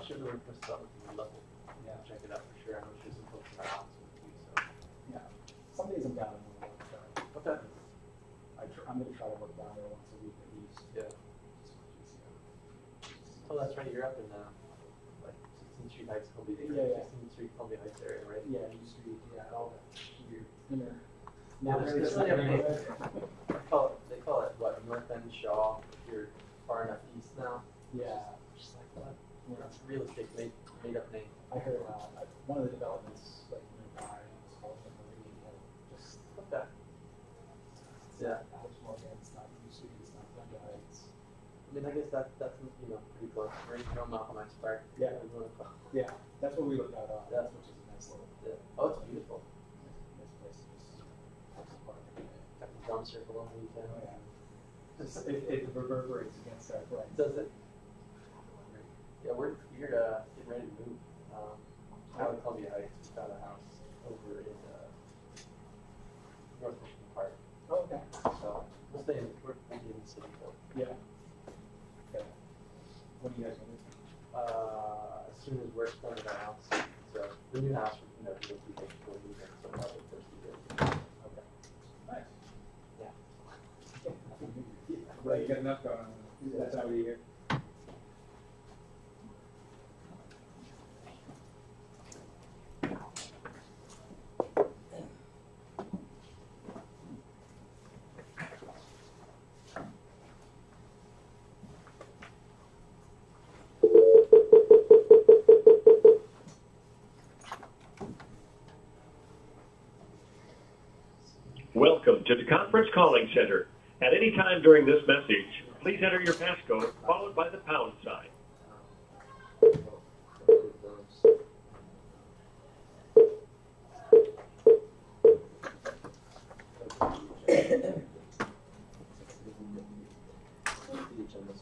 sure the WordPress development team would love to check it out for sure. I know she's some folks in our house with you, so. Yeah. Some days I'm down in the work, so. Okay. I'm gonna try to work down there once a week at least. Yeah. Oh, that's right, you're up in, like 16th Street Heights, Columbia, Yeah. 16th Street, Columbia Heights area, right? Yeah, U Street, yeah, all that weird inner. Yeah, Now there's really everything. They call it what, North End Shaw, if you're far enough east now. Yeah. Just like what? You know, it's real estate made up name. I heard one of the developments like nearby was called the Marine Hill. Just Okay. Yeah. Alex Morgan, it's not U Street, it's not Columbia Heights. I mean, I guess that's pretty close. Right, Malcolm X Park. Yeah. That's what we looked at. Yeah. Which is a nice little. Yeah. Oh, it's beautiful. Nice place to just have some park. Got the drum circle on the weekend. Oh yeah. It reverberates against our place. Does it? Yeah, we're getting ready to move. Out of Columbia Heights, we found a house over in North Michigan Park. Oh, okay. So we're thinking in the city though. Yeah. Okay. What do you guys want to do? As soon as work's done at our house. So the new house, we will be making for moving, so probably the first year. Okay. Nice. Yeah. Well, you got enough going on. That's how we hear. Welcome to the conference calling center. At any time during this message, please enter your passcode followed by the pound sign.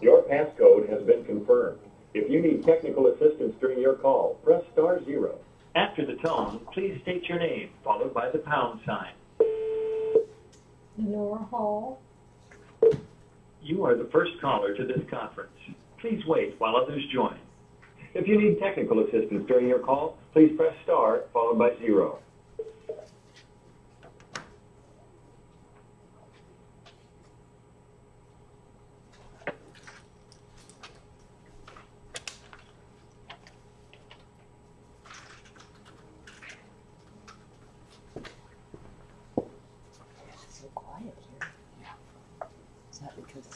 Your passcode has been confirmed. If you need technical assistance during your call, press *0. After the tone, please state your name followed by the pound sign. Lenora Hall. You are the first caller to this conference. Please wait while others join. If you need technical assistance during your call, please press * followed by 0. It's so quiet here. Yeah. Is that because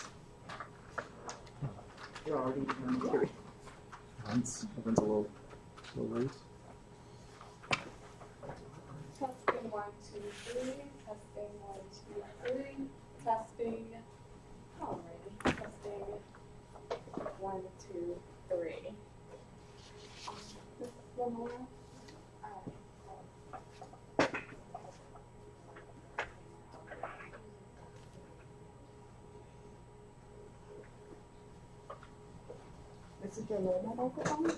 you're already here? Everyone's a little late. Testing 1, 2, 3. Testing 1, 2, 3. Testing. Alrighty. Testing 1, 2, 3. This is Lenora. This is your normal microphone.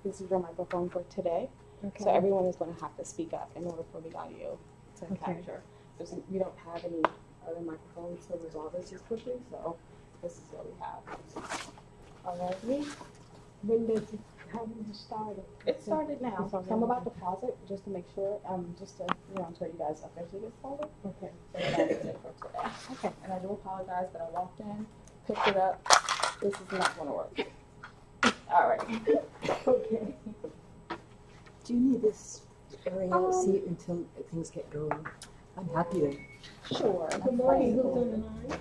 This is your microphone for today. Okay. So everyone is going to have to speak up in order for the audio to capture. We don't have any other microphones to resolve this as quickly, so this is what we have. Alrighty. How did it start? It started now. It's So already I'm about to pause it just to make sure, just to, until you guys officially get started. Okay. So that is it for today. Okay. And I do apologize that I walked in, picked it up. This is not going to work. Alright. Okay. Do you need this area seat until things get going? I'm happy to. Sure. Good morning. Who's on the line?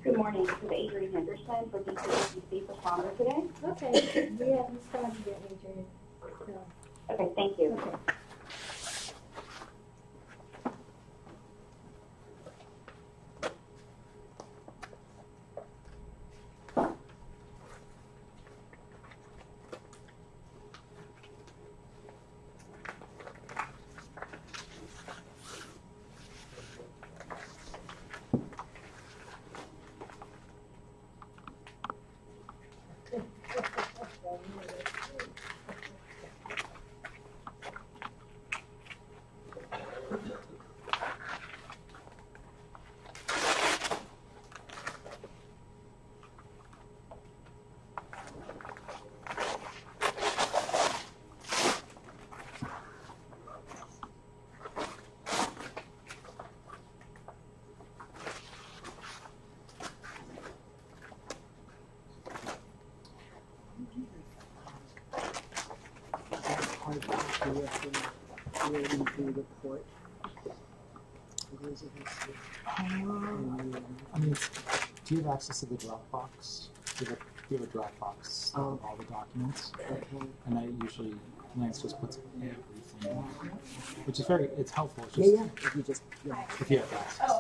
Good morning. This is Adrienne Henderson for DCC for Palmer today. Okay. We haven't started yet, Adrian. So, Okay, thank you. okay. I've been working, waiting for the report. I mean, do you have access to the Dropbox? Do you have a Dropbox of all the documents? Okay. And I usually, Lance just puts everything, which is it's helpful. It's Yeah, just, yeah, if you just, yeah. if you have access.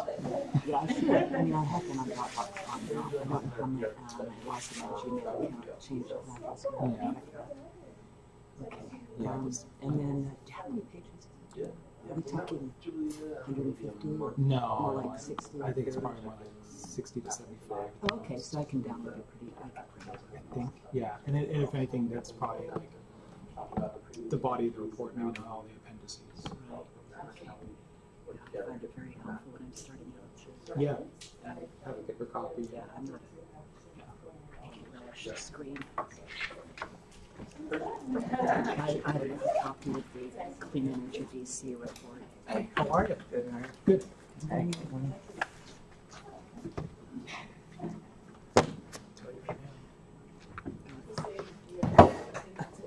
Yeah, I should. I mean, I have been on Dropbox on and off. I don't know how my lost my Gmail account changed it back as well. Yeah. Okay. Yeah, And then, how many pages is it? Are we talking 150? More No, like 60? I think it's probably more like 60 to 75. Oh, okay, so I can download it pretty. I can print it. I think, yeah. And if anything, that's probably like the body of the report, maybe not all the appendices. I find it very helpful when I'm starting out. Yeah. Have a paper copy. Yeah, I'm not. I can't relish the screen. I have a copy of the Clean Energy DC report. Hey, how are you? Good. Good. Hey.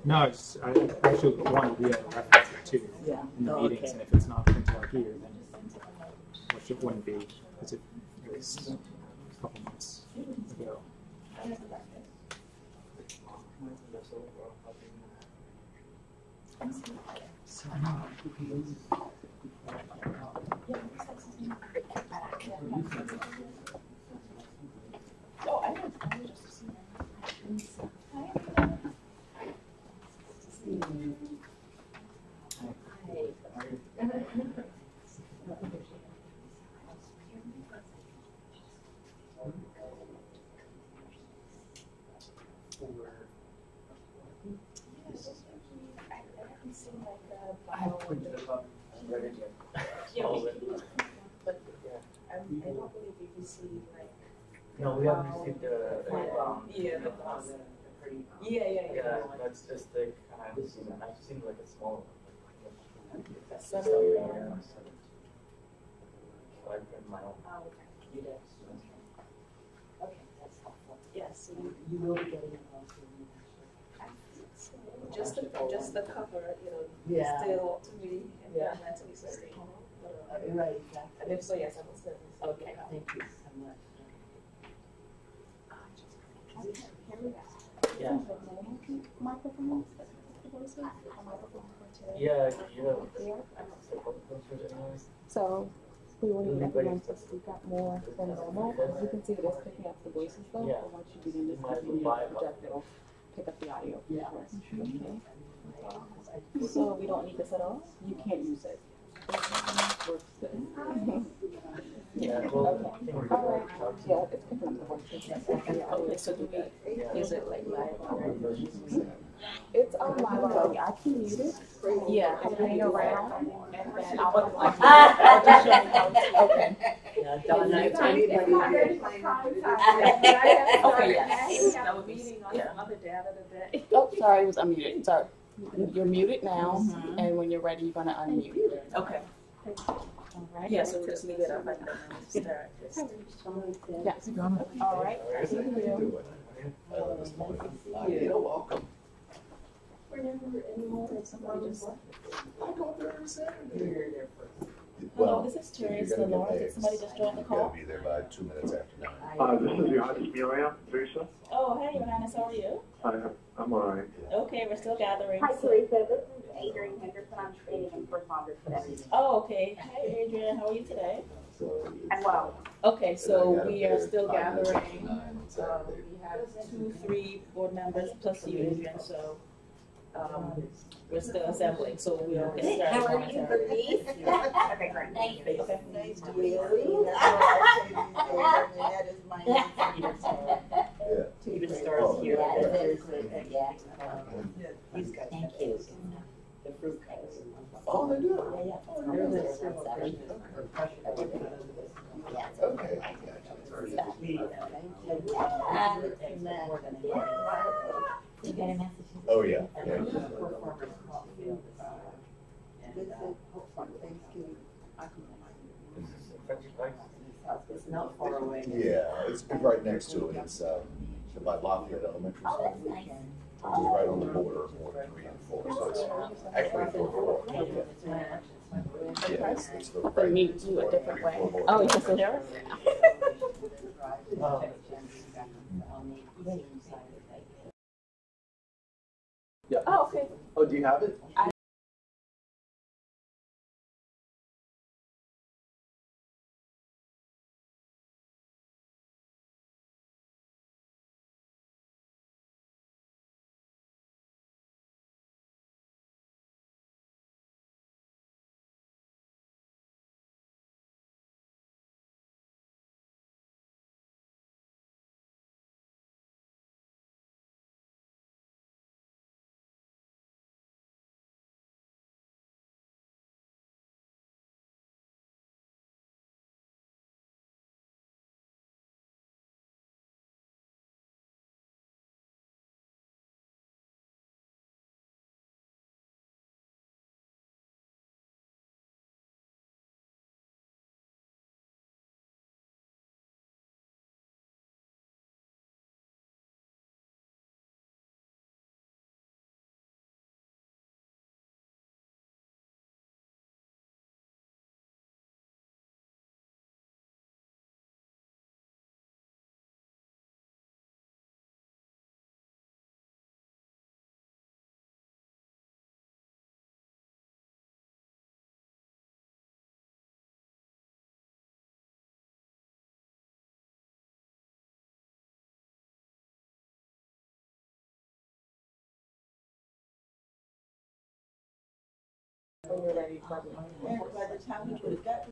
No, I actually wanted to be able to reference it too Yeah. in the Oh, meetings, okay. and if it's not printed out here, then which it wouldn't be, because it was a couple months ago. So, I have printed it up and read it yet. All of it. But, yeah. I don't believe we received like. No, we haven't received the, Yeah, the box. Yeah. That's just the, I've seen like a small one. That's So, not yeah. So I print my own. Oh, okay. You did. Okay, that's helpful. Yes, You will be getting it also. just the cover, Yeah. still to me and Yeah. mentally sustainable. Right, exactly. And if so, yes, I will send this. Okay, thank you so much. Yeah. Microphone. Yeah, you have support posters anyways. So we will need everyone to speak up more than normal. You can see that it's picking up the voices though. Yeah. But once you begin to You might speak, you buy a project, it'll pick up the audio. Yeah. Okay. So we don't need this at all? You can't use it. Works good. Yeah, well, I think we're All right. good. Yeah, it's picking up the voices. Okay, so do we, is it like live? It's on live already. I can mute it. Yeah, and hang around and then I'll put like. Okay. Yeah, Donna, if anybody did. Okay, yes. That would be, yeah. Other data today. Oh, sorry, it was unmuted. Sorry. You're muted now, and when you're ready, you're gonna unmute. Okay. All right. Yeah, so we'll just leave it up and then start. Yes. All right. Thank you. You're welcome. Remember anymore if somebody just. Hello, this is Teresa Lenore. Did somebody just join the You gotta call? be there by 2 minutes after 9. This is Johannes Miriam, Teresa. Oh, hey, Johannes, how are you? I'm all right. Okay, we're still gathering. Hi, Teresa. This is Adrienne Henderson. I'm standing in for Congress today. Oh, okay. Hi, Adrian. How are you today? I'm well. Okay, so And I got we up are there still 5 minutes after gathering. 9 on Saturday. We have 2-3 board members plus you, Adrian, so we're still assembling, so we'll get started. How are you, momentarily. Bernice? Okay, great. Thank you. Okay. Nice to meet you. That is my Yeah. Even stars Oh, here. yeah. He's got. Thank you. The fruit cups. Oh, they do? Yeah. Okay, I got you. You got a message? Oh, yeah. Yeah. This is Thanksgiving. It's not far away. Yeah, it's right next to it. It's by Lafayette Elementary School. which is right on the border of Ward 3 and 4. So it's actually 4. Yeah, it's the But right. you a different way. 4 more. Oh, you just there? Yeah. Oh, okay. Oh, do you have it? When you're ready, probably. And by the time we would have got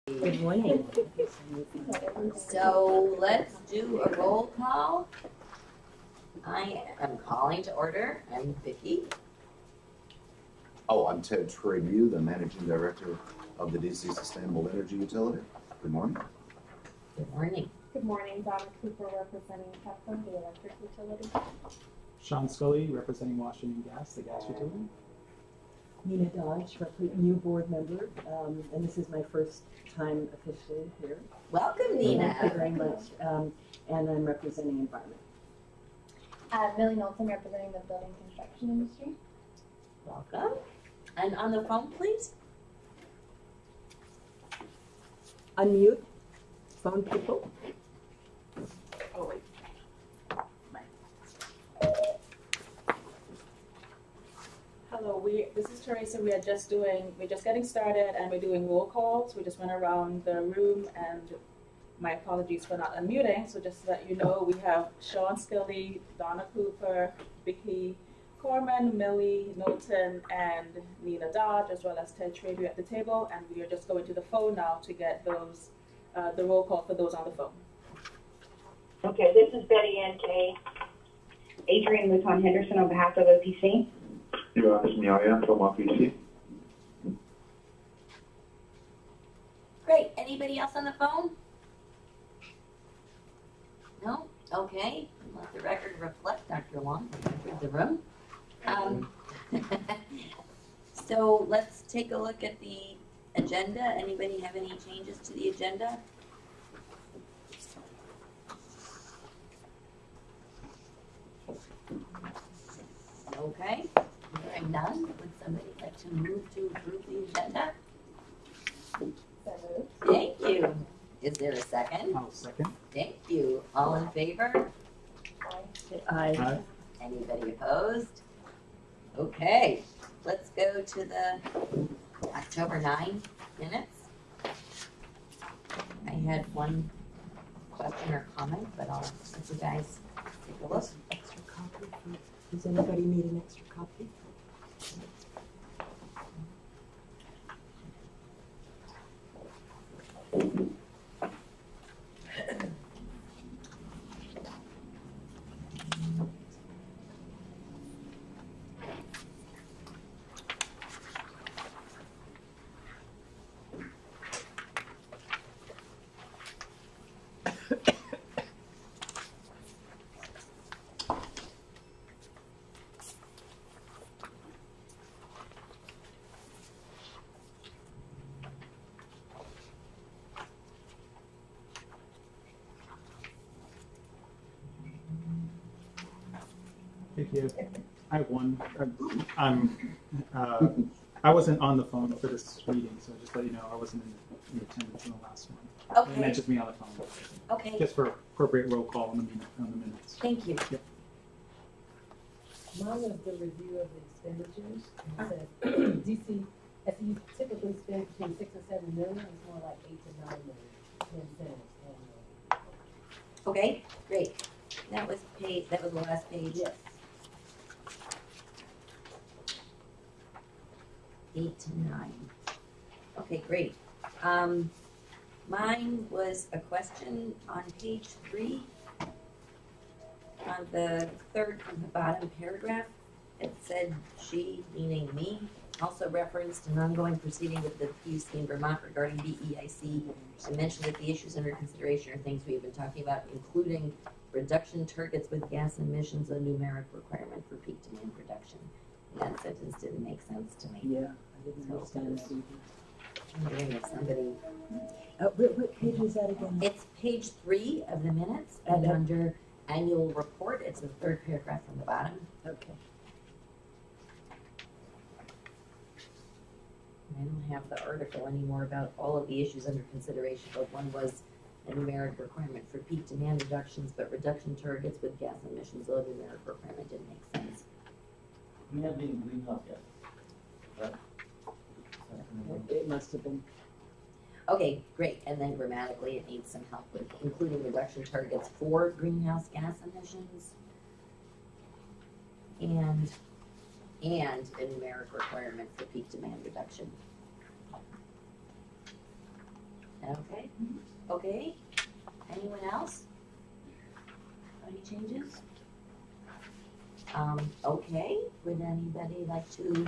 Good morning. So let's do a roll call. I am calling to order. I'm Vicki. Oh, I'm Ted Trabue, the Managing Director of the DC Sustainable Energy Utility. Good morning. Good morning. Good morning, Donna Cooper representing Pepco, the electric utility. Sean Scully, representing Washington Gas, the gas utility. Nina Dodge, new board member, and this is my first time officially here. Welcome, Thank you Nina. very much, and I'm representing environment. Millie Knowlton representing the building construction industry. Welcome. And on the phone, please. Unmute, phone people. Oh, wait. Hello, this is Teresa. We're just getting started and we're doing roll calls. We just went around the room and my apologies for not unmuting. So just to let you know, we have Sean Scully, Donna Cooper, Vicki Corman, Millie Knowlton, and Nina Dodge, as well as Ted Trabue at the table. And we are just going to the phone now to get those, the roll call for those on the phone. Okay, this is Betty Ann Kay. Adrian Luton Henderson on behalf of OPC. Johannes Miaja from OPC. Great. Anybody else on the phone? No? Okay. Let the record reflect Dr. Long entered the room. So let's take a look at the agenda. Anybody have any changes to the agenda? Okay. Hearing none, would somebody like to move to approve the agenda? Thank you. Is there a second? I'll second. Thank you. All in favor? Aye. Anybody opposed? Okay, let's go to the October 9 minutes. I had one question or comment, but I'll let you guys take a look. Extra copy. Does anybody need an extra copy? Thank you. I have one. I wasn't on the phone for this meeting, so just let you know I wasn't in attendance in the last one. Okay. It meant just me on the phone. Okay. Just for appropriate roll call on the minutes. Thank you. Yep. Mine was the review of the expenditures. It says DC, SU typically spends between 6 and 7 million. It's more like 8 to 9 million in incentives annually. Okay, great. That was page, that was the last page. Yes. 8 to 9. Okay, great. Mine was a question on page 3. On the third from the bottom paragraph, it said she, meaning me, also referenced an ongoing proceeding with the PUC in Vermont regarding BEIC. I mentioned that the issues under consideration are things we've been talking about, including reduction targets with gas emissions, a numeric requirement for peak demand reduction. That sentence didn't make sense to me. Yeah, I didn't understand it. I'm wondering if somebody. What page is that again? It's page 3 of the minutes, and under annual report, it's the third paragraph from the bottom. Okay. I don't have the article anymore about all of the issues under consideration, but one was a numeric requirement for peak demand reductions, but reduction targets with gas emissions, though numeric requirement didn't make sense. We have been greenhouse gas, right? It must have been. Okay, great. And then grammatically, it needs some help with including reduction targets for greenhouse gas emissions and a numeric requirement for peak demand reduction. Okay, okay. Anyone else? Any changes? Okay, would anybody like to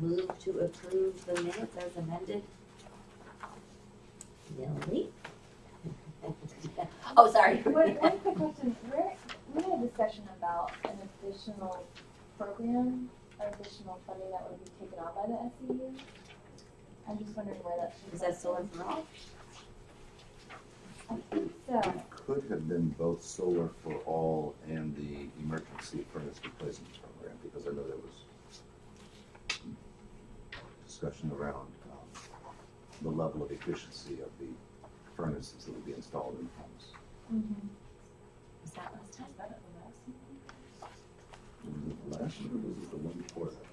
move to approve the minutes as amended? Lily? Oh, sorry. One quick question, we had a discussion about an additional program, additional funding that would be taken out by the SEU. I'm just wondering where that should. Is that Solar for All? I think so. Could have been both Solar for All and the Emergency Furnace Replacement Program, because I know there was discussion around the level of efficiency of the furnaces that would be installed in homes. Mm-hmm. Was that last time? Last year was the one before that.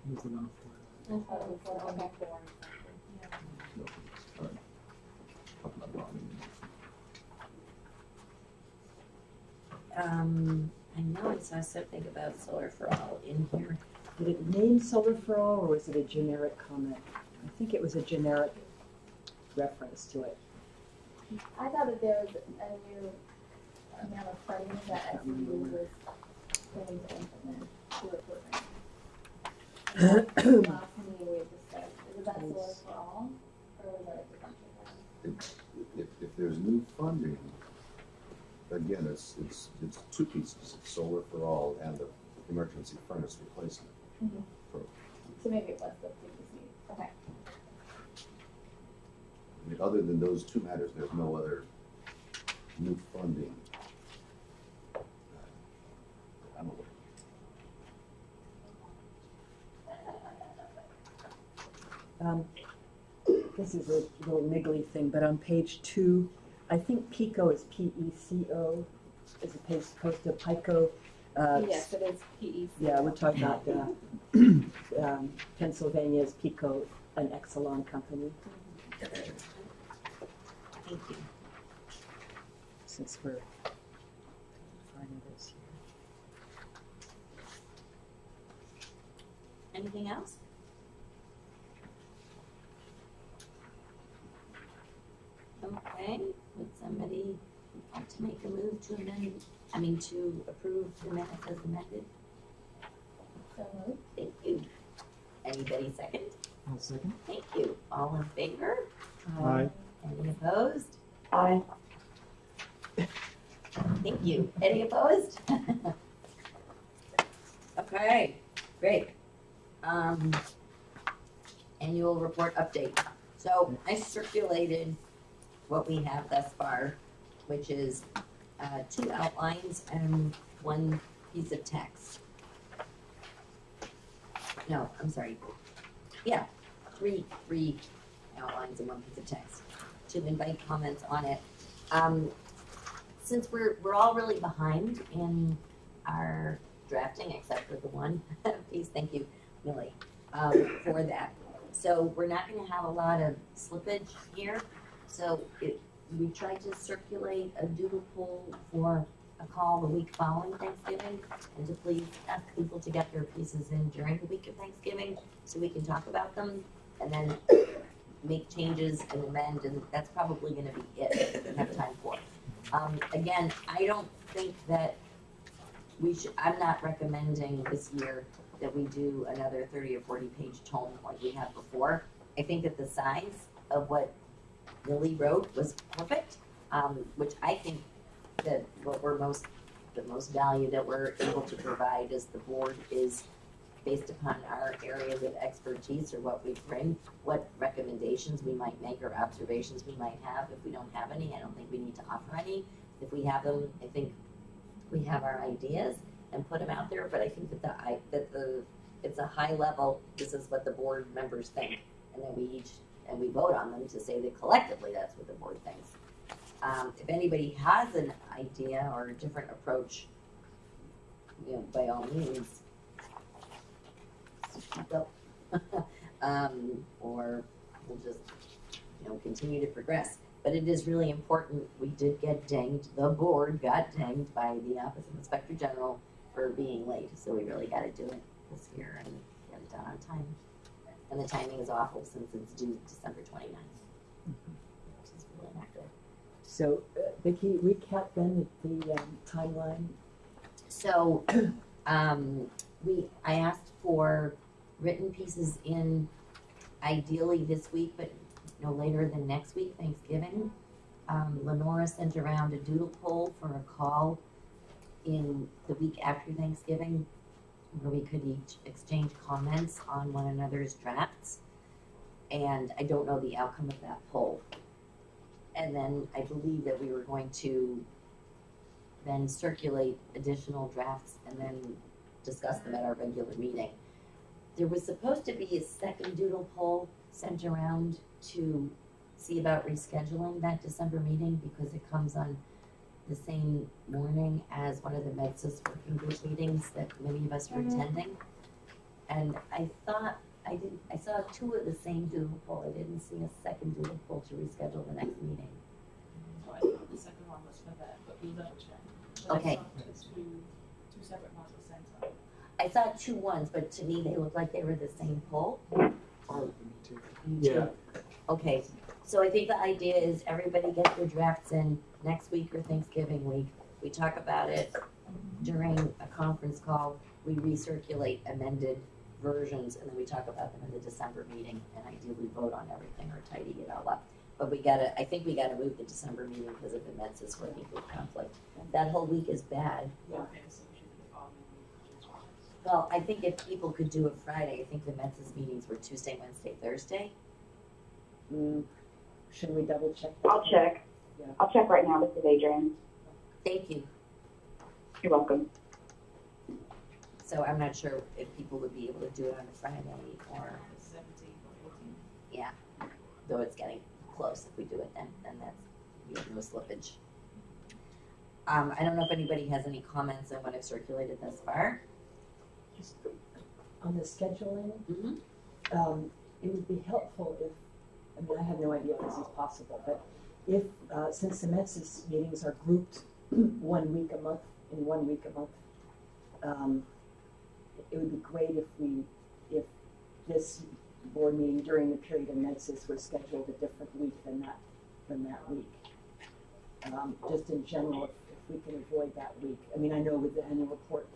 Move the one for No, all right. Talking about Ron. I know I saw something about Solar for All in here. Did it name Solar for All, or was it a generic comment? I think it was a generic reference to it. I thought that there was a new amount of funding that SEU was going to implement to the program. Last meeting we had discussed, is that Solar for All, or was that a bunch of them? If there's new funding, again, it's two pieces, it's Solar for All and the Emergency Furnace Replacement Mm-hmm. Program. So maybe it was the PPC, okay. I mean, other than those two matters, there's no other new funding. I'm aware. This is a little niggly thing, but on page 2, I think PECO is PECO as opposed to PICO. Yes, it is PEC. Yeah, we're talking about Pennsylvania's PECO, an Exelon company. Thank you. Since we're finding this here. Anything else? Okay, would somebody like to make a move to amend, to approve the minutes as amended? So moved. Thank you. Anybody second? I'll second. Thank you. All in favor? Aye. Any opposed? Aye. Thank you. Any opposed? Okay, great. Annual report update. So I circulated what we have thus far, which is 2 outlines and 1 piece of text. No, I'm sorry. Yeah, three outlines and 1 piece of text to invite comments on it. Since we're all really behind in our drafting, except for the 1 piece, thank you, Millie, for that. So we're not going to have a lot of slippage here. So we tried to circulate a doodle poll for a call the week following Thanksgiving, and to please ask people to get their pieces in during the week of Thanksgiving so we can talk about them and then make changes and amend, and that's probably going to be it we have time for. Again, I don't think that I'm not recommending this year that we do another 30 or 40 page tome like we had before. I think that the size of what Lily wrote was perfect, which I think that what the most value that we're able to provide as the board is based upon our areas of expertise or what we bring, what recommendations we might make or observations we might have. If we don't have any, I don't think we need to offer any. If we have them, I think we have our ideas and put them out there, but I think that it's a high level, this is what the board members think, and then we vote on them to say that collectively that's what the board thinks. If anybody has an idea or a different approach, by all means, speak up. Or we'll just, continue to progress. But it is really important, we did get dinged, the board got dinged by the Office of Inspector General for being late, so we really gotta do it this year and get it done on time. And the timing is awful since it's due December 29th. So, Vicki, recap then the timeline. So, I asked for written pieces in ideally this week, but no later than next week, Thanksgiving. Lenora sent around a doodle poll for a call in the week after Thanksgiving, where we could each exchange comments on one another's drafts. And I don't know the outcome of that poll. And then I believe that we were going to then circulate additional drafts and then discuss them at our regular meeting. There was supposed to be a second doodle poll sent around to see about rescheduling that December meeting because it comes on the same morning as one of the MedSys working group meetings that many of us are attending. And I thought I saw two of the same doodle poll. I didn't see a second doodle poll to reschedule the next meeting. So I thought the second one was for that, but we'll double check. But Okay. I saw two separate ones were sent out. I saw two ones, but to me they looked like they were the same poll. Oh, me too. Yeah. Okay, so I think the idea is everybody get their drafts in next week or Thanksgiving week. We talk about it during a conference call. We recirculate amended versions, and then we talk about them in the December meeting, and ideally vote on everything or tidy it all up. But I think we gotta move the December meeting because of the MedSys working group conflict. That whole week is bad. Okay, so we should do the following week. Well, I think if people could do it Friday, I think the MedSys meetings were Tuesday, Wednesday, Thursday. Should we double check that? I'll check. Yeah. I'll check right now. This is Adrian. Thank you. You're welcome. So I'm not sure if people would be able to do it on a Friday or, The 17th or 14th. yeah, though it's getting close. If we do it then that's, we have no slippage. I don't know if anybody has any comments on what I've circulated thus far. Just on the scheduling, Mm-hmm. it would be helpful if, I mean, I have no idea if this is possible, but if, since the MedSys meetings are grouped 1 week a month, it would be great if this board meeting during the period of MedSys was scheduled a different week than that week. Just in general, if we can avoid that week. I mean, I know with the annual report,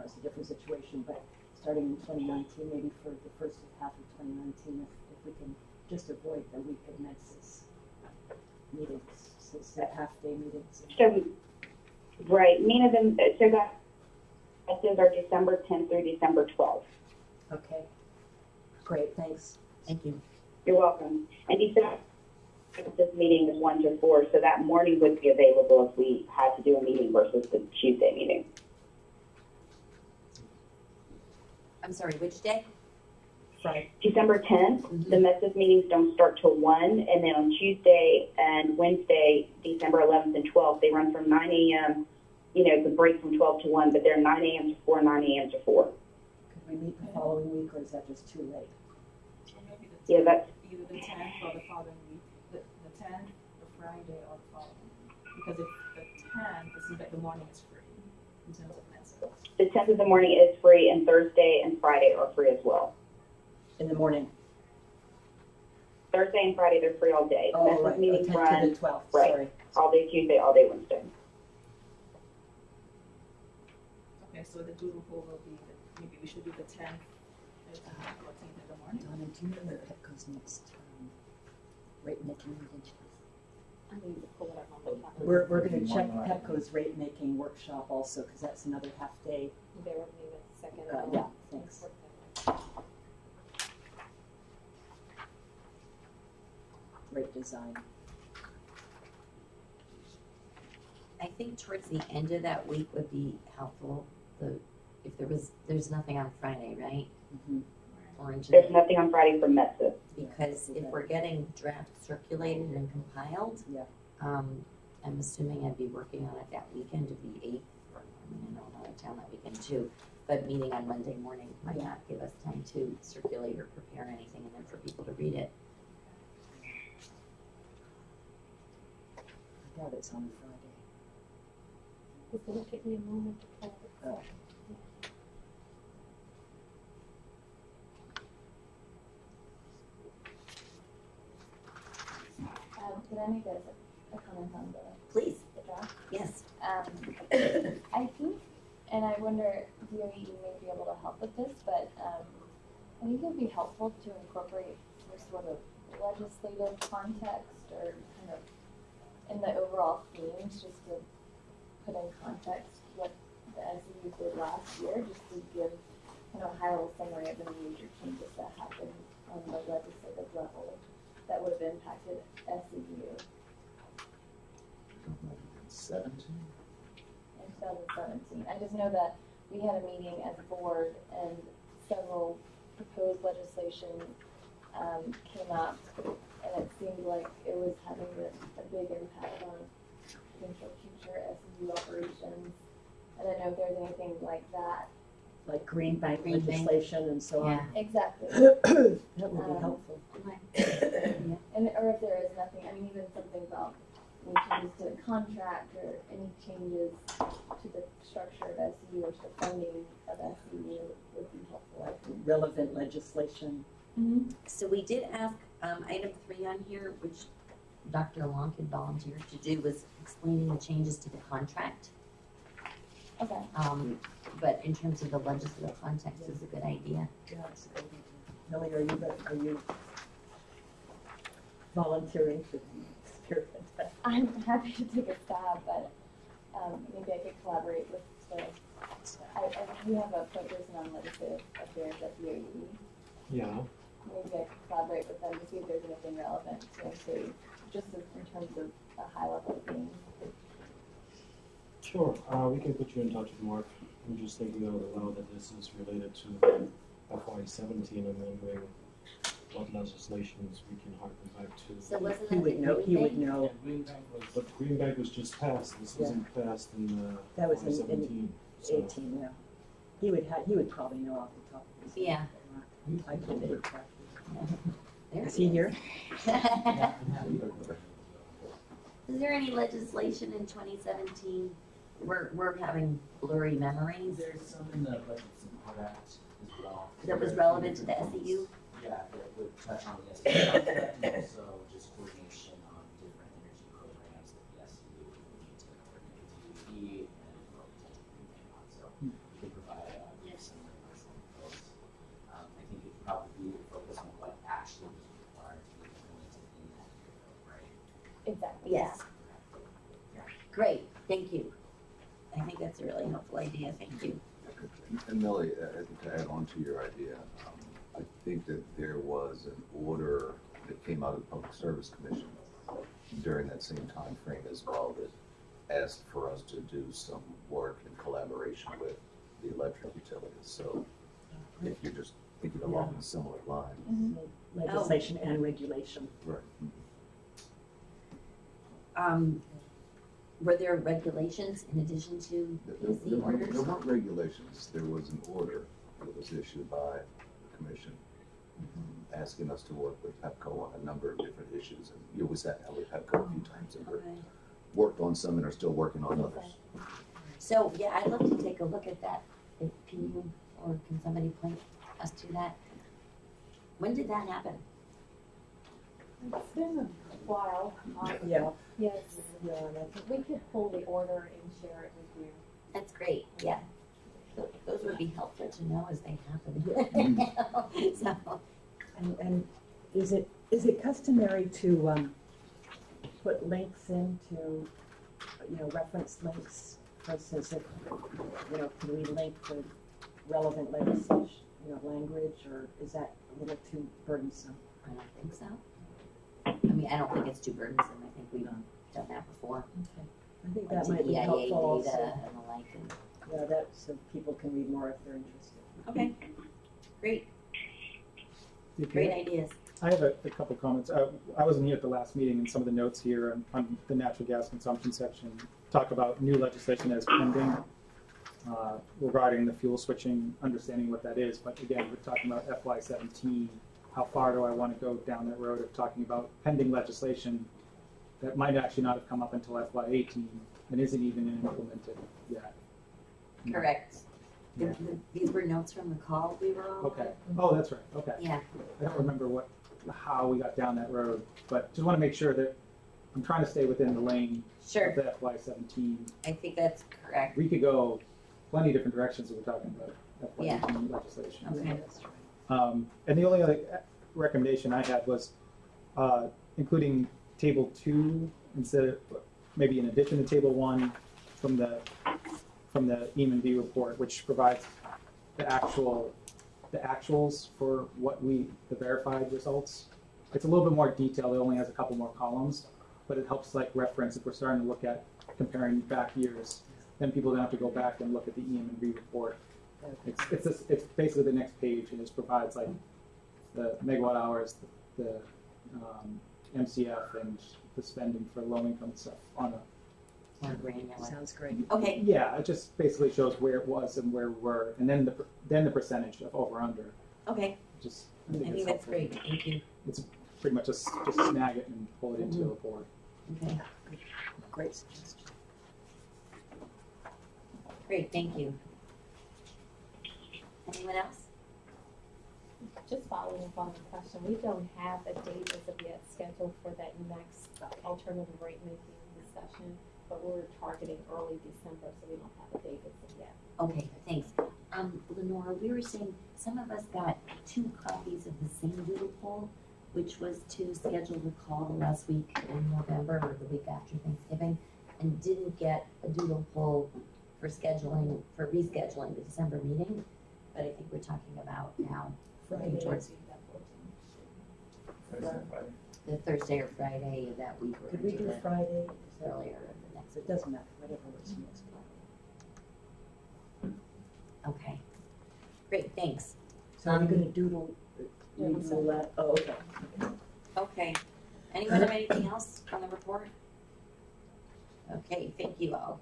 it's a different situation, but starting in 2019, maybe for the first half of 2019, if we can just avoid the week of MedSys meetings, since they're half-day meetings. So, right, so that is our December 10th through December 12th. Okay, great, thanks. Thank you. You're welcome. And December, this meeting is 1 to 4, so that morning would be available if we had to do a meeting versus the Tuesday meeting. I'm sorry, which day? Friday. December 10th, the MedSys meetings don't start till 1, and then on Tuesday and Wednesday, December 11th and 12th, they run from 9 a.m., the break from 12 to 1, but they're 9 a.m. to 4, 9 a.m. to 4. Could we meet the following week, or is that just too late? Or maybe the 10th, Yeah, that's either the 10th or the following week. The 10th, the Friday, or the following week. Because if the 10th, it seems like the morning is free in terms of MedSys. the 10th of the morning is free, and Thursday and Friday are free as well. In the morning? Thursday and Friday, they're free all day. The MedSys Right, meetings 10th to run the 12th, right. sorry. all day Tuesday, all day Wednesday. Okay, so the doodle poll will be, maybe we should do the 10th, 14th in the morning. Donna, do you know when Petco's next rate making meeting? I need to pull it up on the calendar. We're going to check Petco's rate making workshop also, because that's another half day. Bear with me a second. Yeah, thanks. Rate design. I think towards the end of that week would be helpful. If there's nothing on Friday, right? Mm-hmm. There's nothing on Friday for MedSys. Because if we're getting drafts circulated and compiled, yeah. I'm assuming I'd be working on it that weekend of the 8th. I know I'm out of town that weekend too, but meeting on Monday morning might not give us time to circulate or prepare anything and then for people to read it. I doubt it's on Friday. It's going to take me a moment to pull it up. Could I make a comment on the I think, and I wonder, DOE may be able to help with this, but I think it would be helpful to incorporate some sort of legislative context or kind of in the overall themes, just to put in context what the SEU did last year, just to give kind of a high-level summary of the major changes that happened on the legislative level that would have impacted SEU. 17? In 2017. I just know that we had a meeting as a board and several proposed legislation came up, and it seemed like it was having a big impact on potential future SEU operations. I don't know if there's anything like that. Like green bank legislation and so on. Exactly. That would be helpful. And or if there is nothing, I mean, even something about any changes to the contract or any changes to the structure of SEU or to the funding of SEU would be helpful, I think. Relevant legislation. Mm-hmm. So we did ask, item 3 on here, which Dr. Long had volunteered to do, was explaining the changes to the contract. Okay. But in terms of the legislative context, is a good idea. Yeah, it's a good idea. Millie, are you volunteering to spearhead that? I'm happy to take a stab, but maybe I could collaborate with we have a point person on legislative affairs at DOE. Yeah. Maybe I could collaborate with them to see if there's anything relevant to include, just in terms of a high level theme. Sure, we can put you in touch with Mark. I'm just thinking out loud that this is related to FY17 and wondering what legislations we can harken back to. So wasn't He would know. He would know. But Green Bank was just passed. This wasn't passed in That was in 2017. 18. Yeah. He would probably know off the top of his head. Yeah. I can take that. There Is he here? Is there any legislation in 2017? We're having blurry memories. There's some in the Budget Support Act as well. That was relevant to the SEU? Yeah, that would touch on the SEU contract and also just coordination on different energy programs that the SEU would need to coordinate with DOE and what potential green on. So we could provide some requests on those. I think it would probably focus on what actually is required to be implemented in that area, right? Exactly. Yes. Great, thank you. I think that's a really helpful idea, thank you. And Millie, I think to add on to your idea, I think that there was an order that came out of the Public Service Commission during that same time frame as well that asked for us to do some work in collaboration with the electric utilities. So if you're just thinking along a similar line. Mm-hmm. Legislation and regulation. Right. Were there regulations in addition to the orders? There weren't regulations. There was an order that was issued by the commission asking us to work with PEPCO on a number of different issues. And we sat down with PEPCO a few times and worked on some and are still working on others. So, yeah, I'd love to take a look at that. Can you, or can somebody point us to that? When did that happen? It's been a while. Yeah. Yes. Yeah, and I think We could pull the order and share it with you. That's great, yeah. Those would be helpful to know as they happen. So, and is it customary to put links into, reference links? For instance, if, can we link to relevant legislation, language, or is that a little too burdensome? I don't think so. I mean, I don't think it's too burdensome. I think we've done that before. Okay. I think Like that might be EIA helpful data also. and the like. And Yeah, that, so people can read more if they're interested. okay, great. Great ideas. I have a couple comments. I wasn't here at the last meeting, and some of the notes here on the natural gas consumption section talk about new legislation as pending regarding the fuel switching, understanding what that is. But again, we're talking about FY17. How far do I want to go down that road of talking about pending legislation that might actually not have come up until FY18 and isn't even implemented yet? Correct. Yeah. These were notes from the call we were on. Okay. Oh, that's right. Okay. Yeah. I don't remember how we got down that road, but just want to make sure that I'm trying to stay within the lane Sure. of the FY17. I think that's correct. We could go plenty of different directions if we're talking about Yeah. FY18 legislation. Okay. And the only other recommendation I had was including table 2 instead of maybe in addition to table 1 from the EM&V report, which provides the actuals for the verified results. It's a little bit more detailed. It only has a couple more columns, but it helps like reference if we're starting to look at comparing back years. Then people don't have to go back and look at the EM&V report. It's basically the next page, and it provides like the megawatt hours, the MCF, and the spending for low income stuff on a. Sounds great. Okay. Yeah, it just basically shows where it was and where we were, and then the percentage of over under. Okay. Just I think it's that's helpful. great. Thank you. It's pretty much just snag it and pull it into a report. Okay. Great suggestion. Great. Thank you. Anyone else? Just following up on the question, we don't have a date as of yet scheduled for that next alternative rate making discussion, but we're targeting early December, so we don't have a date as of yet. Okay, thanks. Lenora, we were saying some of us got 2 copies of the same doodle poll, which was to schedule the call the last week in November or the week after Thanksgiving, and didn't get a doodle poll for rescheduling the December meeting. But I think we're talking about now Friday. towards the Thursday or Friday of that week. Could we do Friday? Earlier in the next. It doesn't matter, whatever works for next Friday. Okay. Great, thanks. So are you gonna doodle that? Oh, okay. Okay. Anyone have anything else on the report? Okay, thank you all.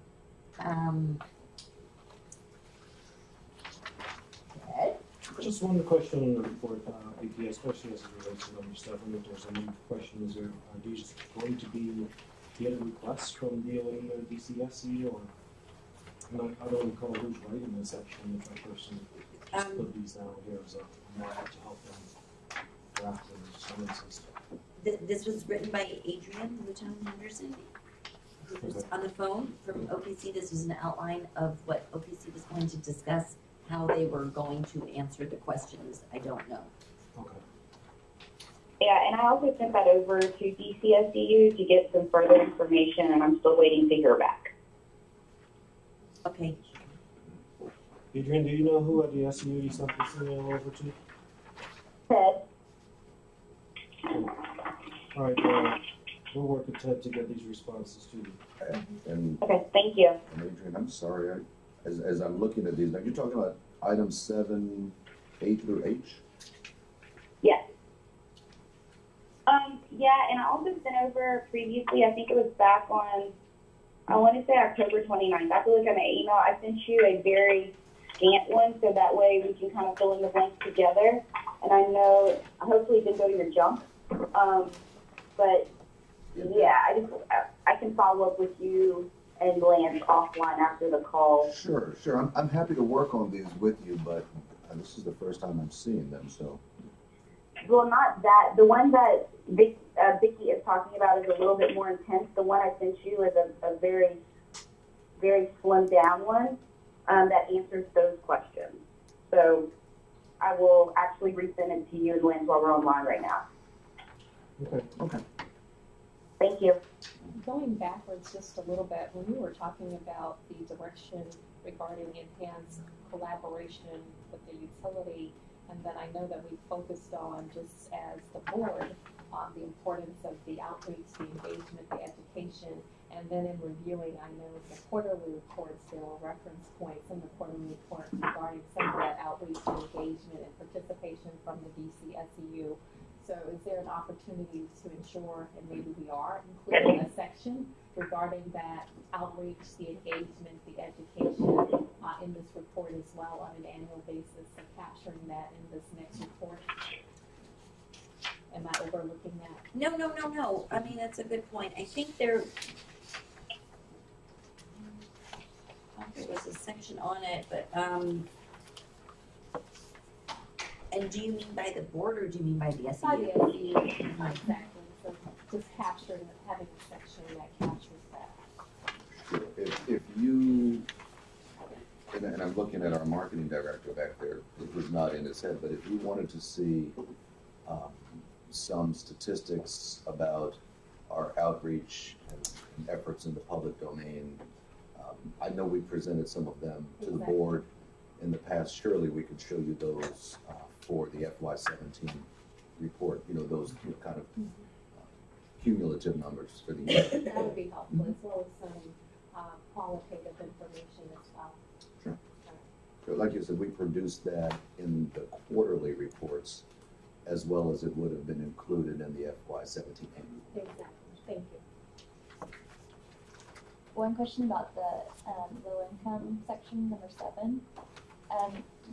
Ed? Just one question on the report, BT, especially as it relates to number 7. If there's any questions, are these going to be get requests from DOE or DCSE, or I don't recall who's writing this section. If I personally just put these down here as a map to help them draft their sentences. This was written by Adrian Luton Henderson, who was on the phone from OPC. This was an outline of what OPC was going to discuss, how they were going to answer the questions. I don't know. Okay. Yeah, and I also sent that over to DCSDU to get some further information, and I'm still waiting to hear back. Okay. Adrian, do you know who at the SU you sent this email over to? Ted. All right, we'll work with Ted to get these responses to you. And, okay, thank you. And Adrian, I'm sorry, as I'm looking at these, now you're talking about items 7, A through H? Yes. Yeah, and I also sent over previously, I think it was back on, I want to say October 29th. I have to look at my email. I sent you a very scant one, so that way we can kind of fill in the blanks together. And I know, hopefully it didn't go to your junk. But yeah, I can follow up with you and Lance offline after the call. Sure. I'm happy to work on these with you, but this is the first time I'm seeing them, so. Well, not that. The one that Vicky is talking about is a little bit more intense. The one I sent you is a very, very slimmed down one that answers those questions. So I will actually resend it to you and Lynn while we're online right now. Okay. Thank you. Going backwards just a little bit, when you were talking about the direction regarding enhanced collaboration with the utility, and then I know that we focused on, just as the board, on the importance of the outreach, the engagement, the education, and then in reviewing, I know the quarterly reports, there were reference points in the quarterly report regarding some of that outreach and engagement and participation from the DCSEU. So is there an opportunity to ensure, and maybe we are, including a section regarding that outreach, the engagement, the education in this report as well on an annual basis, and capturing that in this next report? Am I overlooking that? No. I mean, that's a good point. I think there was a section on it, but and do you mean by the board or do you mean by the SEU? By the SEU, exactly. So just capturing, having a section that captures that. Sure. If you, and I'm looking at our marketing director back there, it was not in his head, but if you wanted to see some statistics about our outreach and efforts in the public domain, I know we presented some of them to the board in the past. Surely we could show you those for the FY17 report, you know, those kind of cumulative numbers for the year. That would be helpful, as well as some qualitative information as well. Sure. So like you said, we produced that in the quarterly reports as well as it would have been included in the FY17 annual. Exactly. Thank you. One question about the low income section, number 7.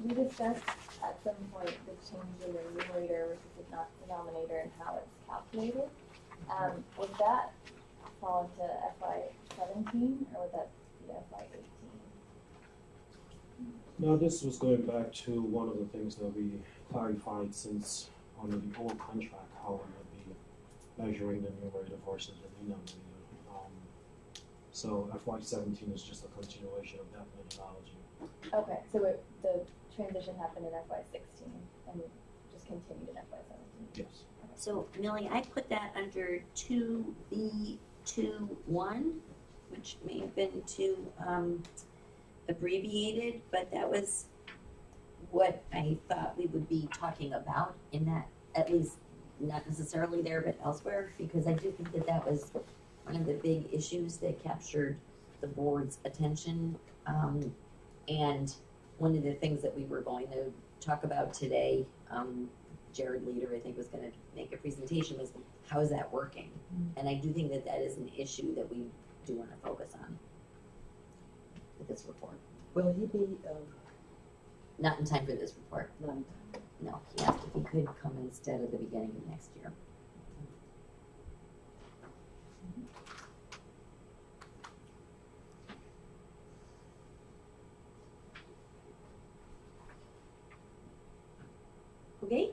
We discussed at some point the change in the numerator versus the denominator and how it's calculated. Would that fall into FY17 or would that be FY18? Now, this was going back to one of the things that we clarified since under the old contract, how we would be measuring the numerator versus the denominator. So FY17 is just a continuation of that methodology. Okay, so the transition happened in FY16 and just continued in FY17? Yes. So, Millie, I put that under 2B21, which may have been too abbreviated, but that was what I thought we would be talking about in that, at least not necessarily there, but elsewhere, because I do think that that was one of the big issues that captured the board's attention. And one of the things that we were going to talk about today, Jared Leader, I think, was going to make a presentation, was how is that working? Mm-hmm. And I do think that that is an issue that we do want to focus on with this report. Will he be? Not in time for this report. Not in time. No, he asked if he could come instead at the beginning of next year. Okay?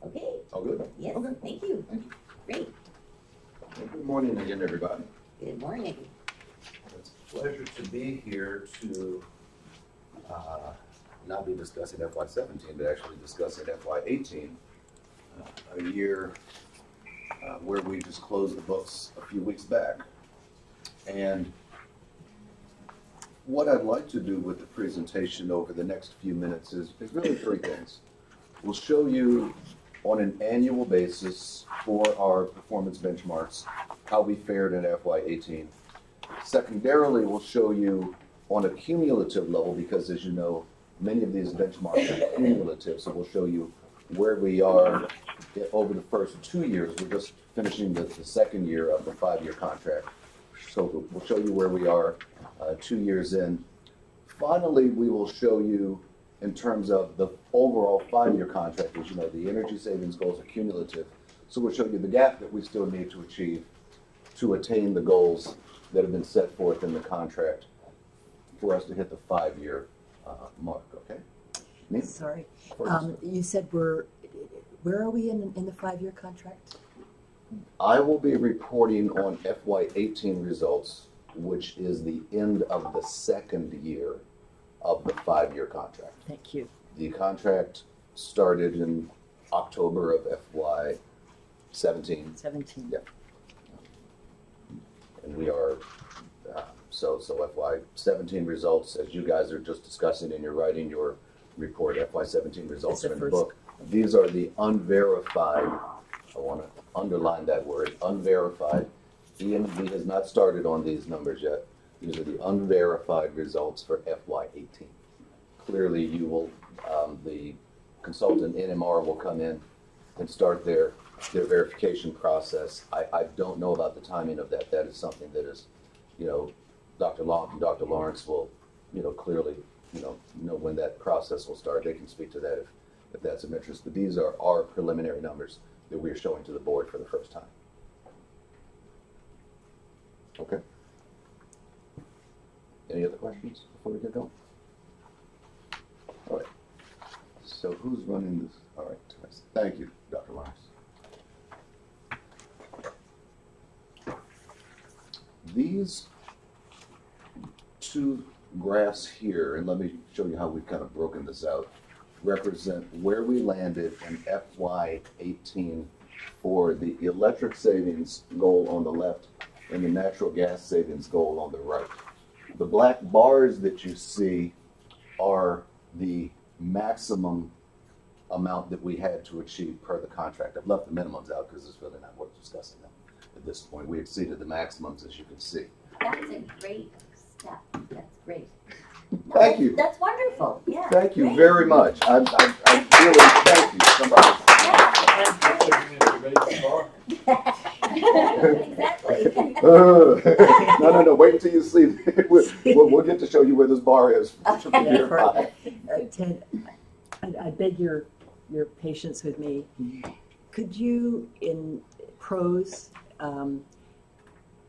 Okay. All good? Yes, okay. Thank you. Thank you. Great. Well, good morning again, everybody. Good morning. It's a pleasure to be here to not be discussing FY17, but actually discussing FY18, a year where we just closed the books a few weeks back. And what I'd like to do with the presentation over the next few minutes is really 3 things. We'll show you on an annual basis for our performance benchmarks how we fared in FY18. Secondarily, we'll show you on a cumulative level, because as you know, many of these benchmarks are cumulative, so we'll show you where we are over the first 2 years. We're just finishing the second year of the 5-year contract. So we'll show you where we are 2 years in. Finally, we will show you in terms of the overall 5-year contract. As you know, the energy savings goals are cumulative. So we'll show you the gap that we still need to achieve to attain the goals that have been set forth in the contract for us to hit the 5-year mark, okay? Nina? Sorry. You said where are we in the 5-year contract? I will be reporting on FY18 results, which is the end of the second year of the 5-year contract. Thank you. The contract started in October of FY17. 17. Yeah. And we are, so FY17 results, as you guys are just discussing and you're writing your report, FY17 results are in the book. These are the unverified, I want to underline that word, unverified. EMV has not started on these numbers yet. These are the unverified results for FY18. Clearly, you will, the consultant NMR will come in and start their verification process. I don't know about the timing of that. That is something that is, you know, Dr. Long and Dr. Lawrence will, you know, clearly, know when that process will start. They can speak to that if that's of interest. But these are our preliminary numbers that we are showing to the board for the first time. Okay. Any other questions before we get going? All right. So who's running this? All right. Thank you, Dr. Lawrence. these two graphs here, and let me show you how we've kind of broken this out, represent where we landed in FY18 for the electric savings goal on the left and the natural gas savings goal on the right. The black bars that you see are the maximum amount that we had to achieve per the contract. I've left the minimums out because it's really not worth discussing them at this point. We exceeded the maximums, as you can see. That's a great step. That's great. No, Thank you. That's wonderful. Yeah. Thank you great. very much. I really thank you. Somebody. Exactly. No. Wait until you see. We'll get to show you where this bar is. Yeah, Ted, I beg your patience with me. Could you, in prose,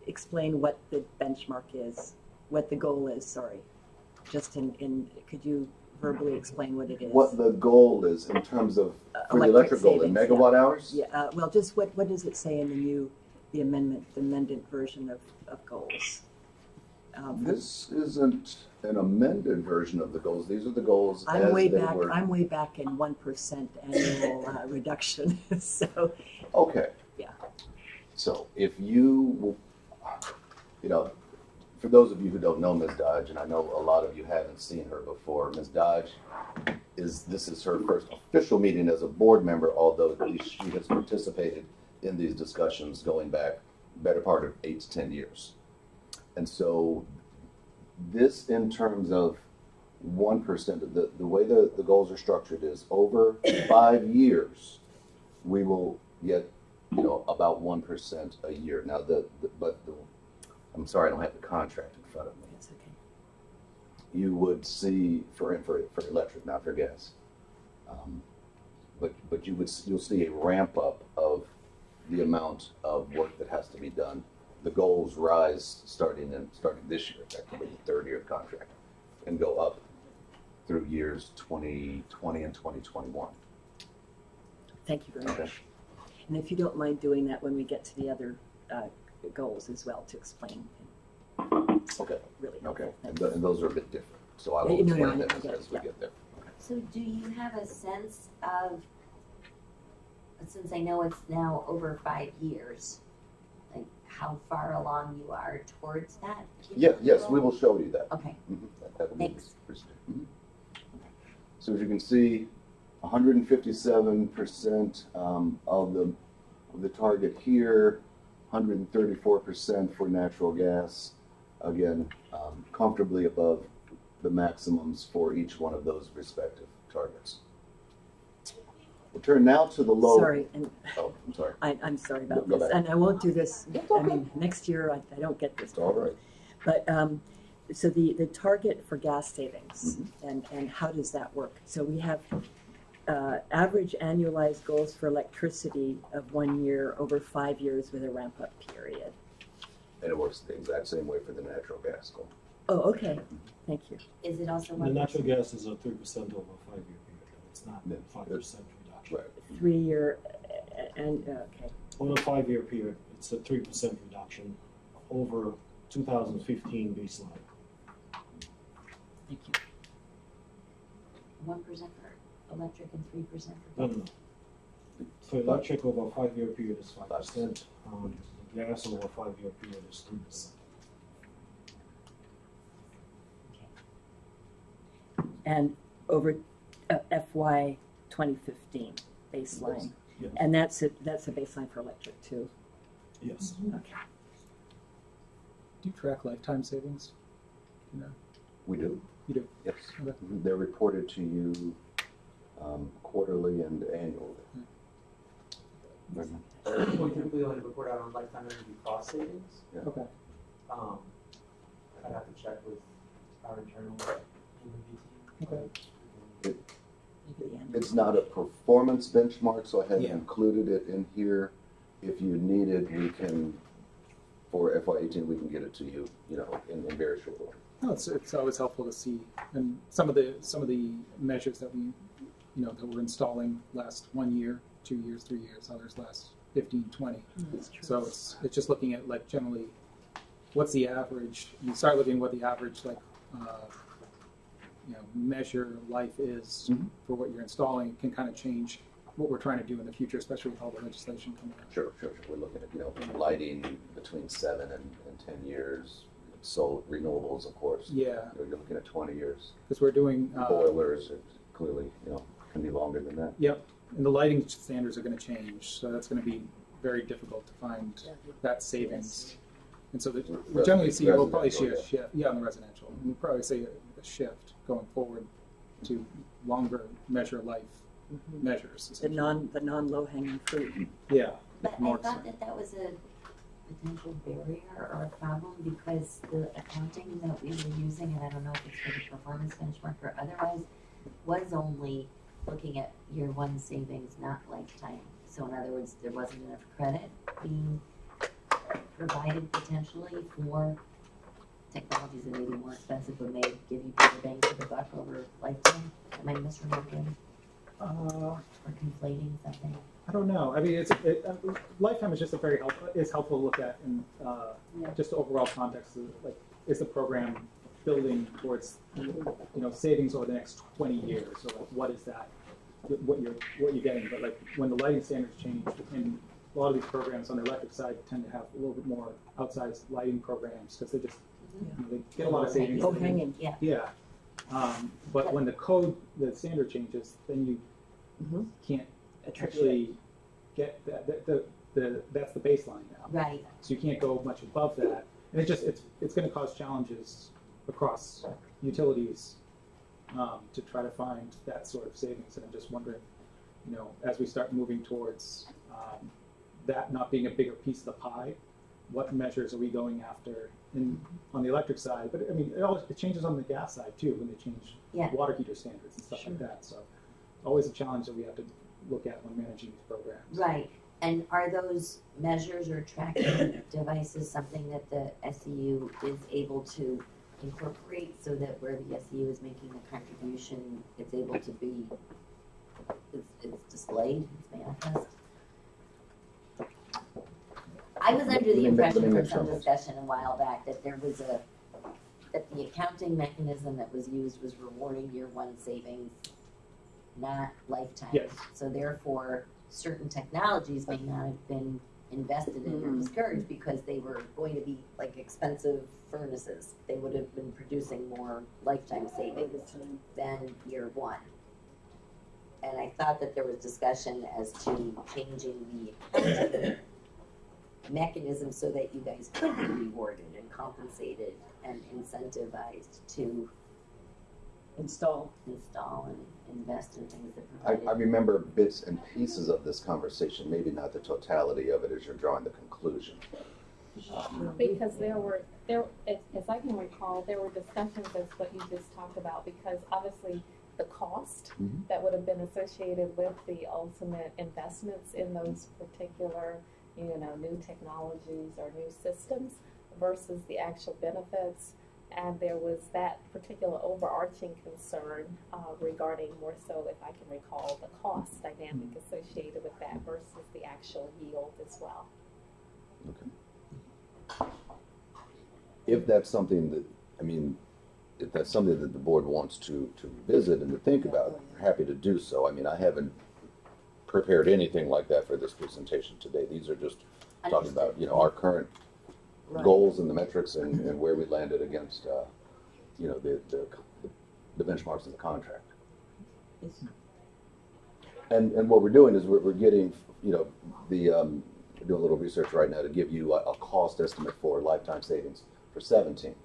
explain what the benchmark is, what the goal is? Sorry, just could you verbally explain what it is? What the goal is in terms of for the electric goal in megawatt hours? Yeah. Well, just what does it say in the amended version of goals? This isn't an amended version of the goals. These are the goals I'm as way they back. were. I'm way back in 1% annual reduction. So. Okay. Yeah. So if you know, for those of you who don't know Ms. Dodge, and I know a lot of you haven't seen her before, Ms. Dodge this is her first official meeting as a board member, although at least she has participated in these discussions going back better part of 8 to 10 years. And so this, in terms of 1%, the way the goals are structured is over 5 years, we will get, about 1% a year. Now, I'm sorry, I don't have the contract in front of me. That's okay. You would see for electric, not for gas, but you'll see a ramp up of the amount of work that has to be done. The goals rise starting this year, effectively the third year of contract, and go up through years 2020 and 2021. Thank you very much. And if you don't mind doing that when we get to the other goals as well to explain. Okay. Really helpful. Okay. And those are a bit different. So I will explain them as we get there. So do you have a sense of, since I know it's now over 5 years, like how far along you are towards that? Yes, we will show you that. Okay. That will Thanks. So as you can see, 157% of the target here, 134% for natural gas. Again, comfortably above the maximums for each one of those respective targets. We'll turn now to the low. Sorry. Oh, I'm sorry. I'm sorry about Go this. back. And I won't do this. I mean, next year I don't get this. It's all right. But so the target for gas savings and how does that work? So we have average annualized goals for electricity of 1 year over 5 years with a ramp up period. And it works the exact same way for the natural gas goal. Oh, okay. Thank you. Is it also The natural gas is a 3% over a 5 year period. It's not 5% reduction. Right. 3 year and okay. Over a 5 year period, it's a 3% reduction over 2015 baseline. Thank you. 1% for electric and 3% for No, gas? no. For electric over a 5 year period is 5%. Gas over a 5 year period is 3%. And over FY 2015 baseline. Yes. And that's a baseline for electric too. Yes. Okay. Do you track lifetime savings? We do. You do? Yes. Okay. They're reported to you quarterly and annually. We typically only report out on lifetime energy cost savings. Yeah. Okay. I'd have to check with our internal human Okay. It's not a performance benchmark, so I haven't included it in here. If you need it, we can, for FY18, we can get it to you, in very short order. No, it's always helpful to see, and some of the measures that we, that we're installing last 1 year, 2 years, 3 years. Others last 15, 20. That's true. So it's just looking at like generally what's the average? You start looking at what the average measure life is for what you're installing. It can kind of change what we're trying to do in the future, especially with all the legislation coming up. Sure. We're looking at, lighting between 7 and 10 years. So renewables, of course. Yeah. You're looking at 20 years. Because we're doing boilers. Clearly, can be longer than that. Yep. And the lighting standards are going to change, so that's going to be very difficult to find that savings. And so we generally see, we'll probably see a shift, on the residential. We'll probably see a shift going forward to longer measure life measures. The non low hanging fruit. Yeah. But I thought that was a potential barrier or a problem because the accounting that we were using, and I don't know if it's for the performance benchmark or otherwise, was only looking at year one savings, not lifetime. So in other words, there wasn't enough credit being provided potentially for technologies that may be more expensive but may give you better bang for the buck over lifetime. Am I misremembering? Or conflating something? I don't know. I mean, lifetime is just a very helpful to look at in just the overall context of, like, is the program building towards savings over the next 20 years, or like, what is that? What you're getting? But like when the lighting standards change, and a lot of these programs on the electric side tend to have a little bit more outsized lighting programs because they just they get a lot of savings. Low hanging. Yeah. But when the standard changes, then you can't actually get that. That's the baseline now. Right. So you can't go much above that, and it's going to cause challenges across utilities to try to find that sort of savings. And I'm just wondering, as we start moving towards that not being a bigger piece of the pie, what measures are we going after on the electric side? But I mean, it changes on the gas side too when they change water heater standards and stuff like that. So always a challenge that we have to look at when managing these programs. Right. And are those measures or tracking devices something that the SEU is able to incorporate so that where the SEU is making a contribution, it's able to be, it's displayed, it's manifest? I was under the impression from some discussion a while back that there was that the accounting mechanism that was used was rewarding year one savings, not lifetime. Yes. So therefore, certain technologies may not have been invested in or discouraged because they were going to be like expensive furnaces. They would have been producing more lifetime savings than year one. And I thought that there was discussion as to changing the accounting mechanism so that you guys could be rewarded and compensated and incentivized to install and invest in things that provide. I remember bits and pieces of this conversation, maybe not the totality of it as you're drawing the conclusion. Because as I can recall, there were discussions as what you just talked about, because obviously the cost that would have been associated with the ultimate investments in those particular, new technologies or new systems versus the actual benefits. And there was that particular overarching concern regarding more so, if I can recall, the cost dynamic associated with that versus the actual yield as well. Okay. If that's something that, if that's something that the board wants to visit and to think about, we're happy to do so. I haven't prepared anything like that for this presentation today. These are just talking about, our current goals and the metrics and where we landed against, the benchmarks in the contract. And what we're doing is we're getting, we're doing a little research right now to give you a cost estimate for lifetime savings for 17. You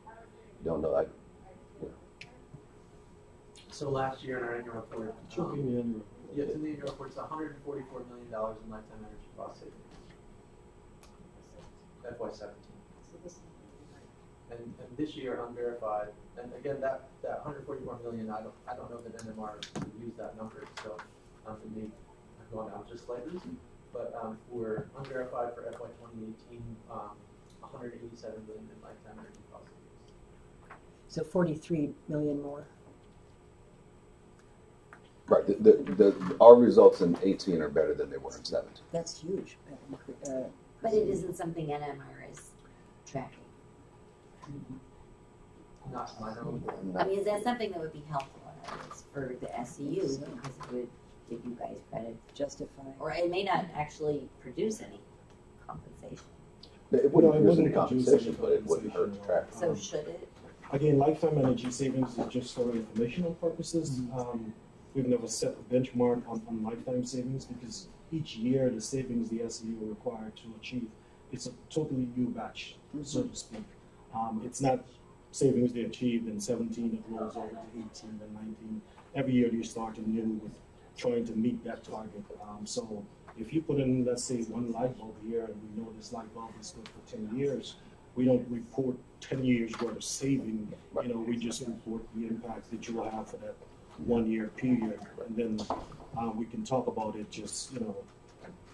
don't know, So last year in our annual report, it's in the annual report, it's $144 million in lifetime energy cost savings. FY17. And this year, unverified, and again, that 144 million, I don't know that NMR would use that number, so it may have gone out just slightly, but we're unverified for FY 2018, 187 million in lifetime energy cost savings. So 43 million more. Right. Our results in 18 are better than they were in 17. That's huge. But it isn't something NMR is tracking. Not my own. I mean, is that something that would be helpful for the SCU, because it would give you guys credit? Justify. Or it may not actually produce any compensation. It wouldn't produce any compensation, but it wouldn't hurt the track. So should it? Again, lifetime energy savings is just for informational purposes. We've never set a benchmark on lifetime savings because each year the savings the SEU are required to achieve, it's a totally new batch, so to speak. It's not savings they achieved in 17, it rolls over to 18 and 19. Every year you start anew with trying to meet that target. So if you put in, let's say, one light bulb here and we know this light bulb is good for 10 years, we don't report 10 years worth of saving, you know, we just report the impact that you will have for that 1 year period. And then we can talk about it just, you know,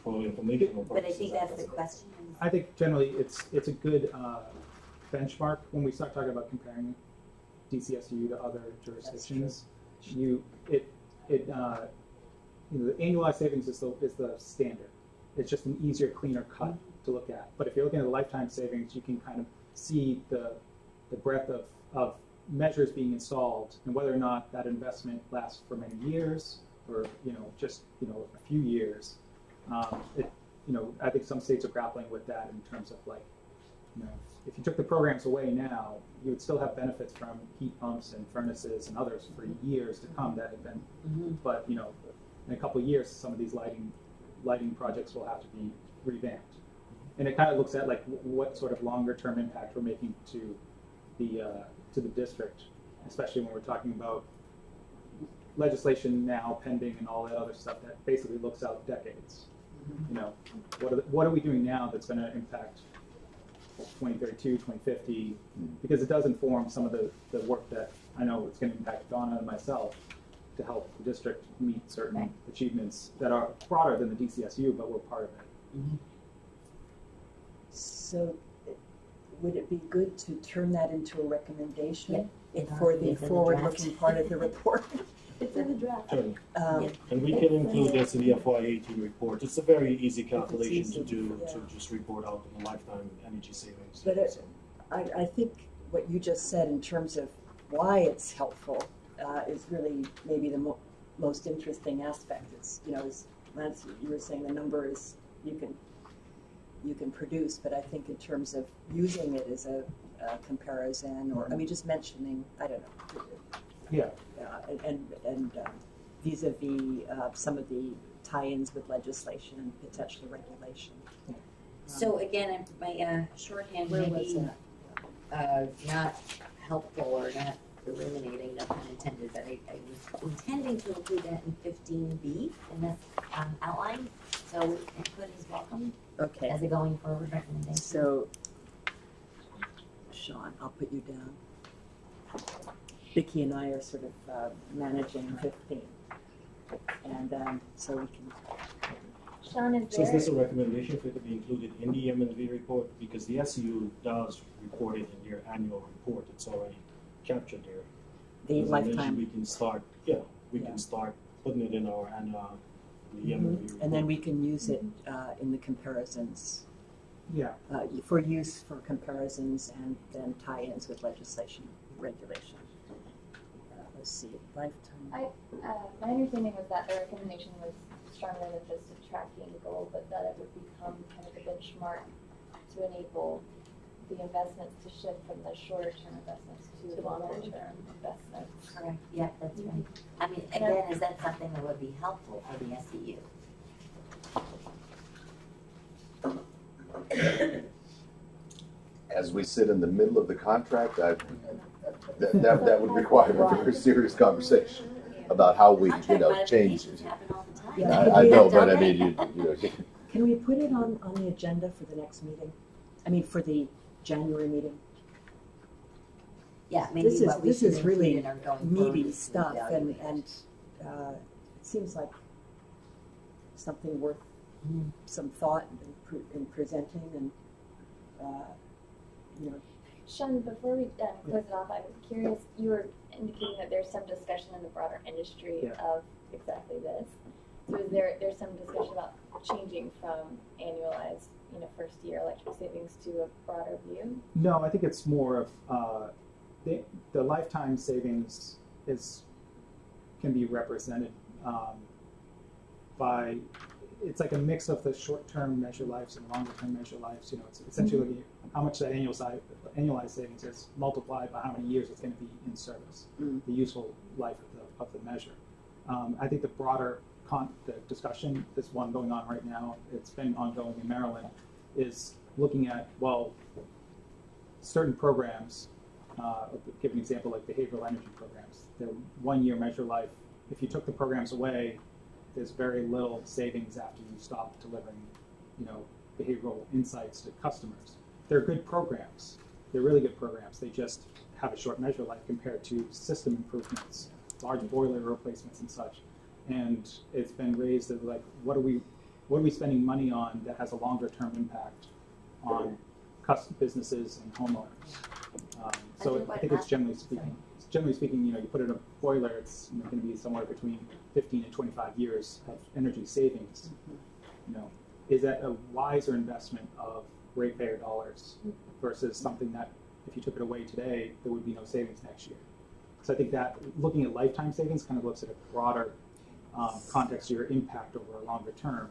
for informational purposes. But I think that's the question. I think generally it's a good benchmark when we start talking about comparing DCSU to other jurisdictions. The annualized savings is the standard. It's just an easier, cleaner cut to look at. But if you're looking at the lifetime savings, you can kind of see the breadth of measures being installed and whether or not that investment lasts for many years or just a few years. I think some states are grappling with that in terms of if you took the programs away now, you would still have benefits from heat pumps and furnaces and others for years to come that have been, but in a couple of years, some of these lighting projects will have to be revamped. And it kind of looks at what sort of longer term impact we're making to the district, especially when we're talking about legislation now pending and all that other stuff that basically looks out decades. What are we doing now that's going to impact 2032, 2050? Because it does inform some of the work that I know it's going to impact Donna and myself to help the district meet certain achievements that are broader than the DCSU, but we're part of it. So would it be good to turn that into a recommendation for the forward-looking part of the report? It's in the draft. And we can include this in the FY18 report. It's a very easy calculation to do, to just report out the lifetime energy savings. But I think what you just said in terms of why it's helpful is really maybe the most interesting aspect. It's, as Lance, you were saying, the number is you can produce, but I think in terms of using it as a comparison, or just mentioning, I don't know. Yeah. And vis-a-vis some of the tie-ins with legislation and potential regulation. So again, my shorthand may be not helpful or not illuminating, no pun intended, but I was intending to include that in 15B in this outline. So input is welcome. Okay. As a going forward recommendation. So, Sean, I'll put you down. Vicki and I are sort of managing 15, and so we can. Sean, So is this a recommendation for it to be included in the M&V report? Because the SEU does report it in their annual report. It's already captured there. The As lifetime. I mentioned, we can start. We can start putting it in our annual the M&V report. And then we can use it in the comparisons. Yeah. For use for comparisons and then tie-ins with legislation, regulation. Let's see, lifetime. My understanding was that the recommendation was stronger than just a tracking goal, but that it would become kind of a benchmark to enable the investments to shift from the shorter term investments to the longer term investments. Correct. Yeah, that's right. I mean, again, is that something that would be helpful for the SEU? As we sit in the middle of the contract, that would require a very serious conversation about how we, change it. I know, but I mean, Can we put it on the agenda for the next meeting? I mean, for the January meeting? Yeah, maybe this is really in our going meaty forward stuff, and it seems like something worth some thought in presenting, and Sean, before we close it off, I'm curious, you were indicating that there's some discussion in the broader industry of exactly this. So is there's some discussion about changing from annualized, first year electric savings to a broader view? No, I think it's more of the lifetime savings can be represented by, it's like a mix of the short-term measure lives and longer-term measure lives. You know, it's essentially looking at how much that annualized savings is multiplied by how many years it's going to be in service, the useful life of the measure. I think the broader the discussion, this one going on right now, it's been ongoing in Maryland, is looking at, well, certain programs, I'll give an example like behavioral energy programs. They're 1 year measure life. If you took the programs away, there's very little savings after you stop delivering, you know, behavioral insights to customers. They're good programs. They're really good programs. They just have a short measure life compared to system improvements, large boiler replacements and such. And it's been raised as like, what are we spending money on that has a longer term impact on businesses and homeowners? So I think it's generally speaking, you know, you put in a boiler, it's going to be somewhere between 15 and 25 years of energy savings. You know, is that a wiser investment of ratepayer dollars versus something that if you took it away today, there would be no savings next year? So I think that looking at lifetime savings kind of looks at a broader context of your impact over a longer term.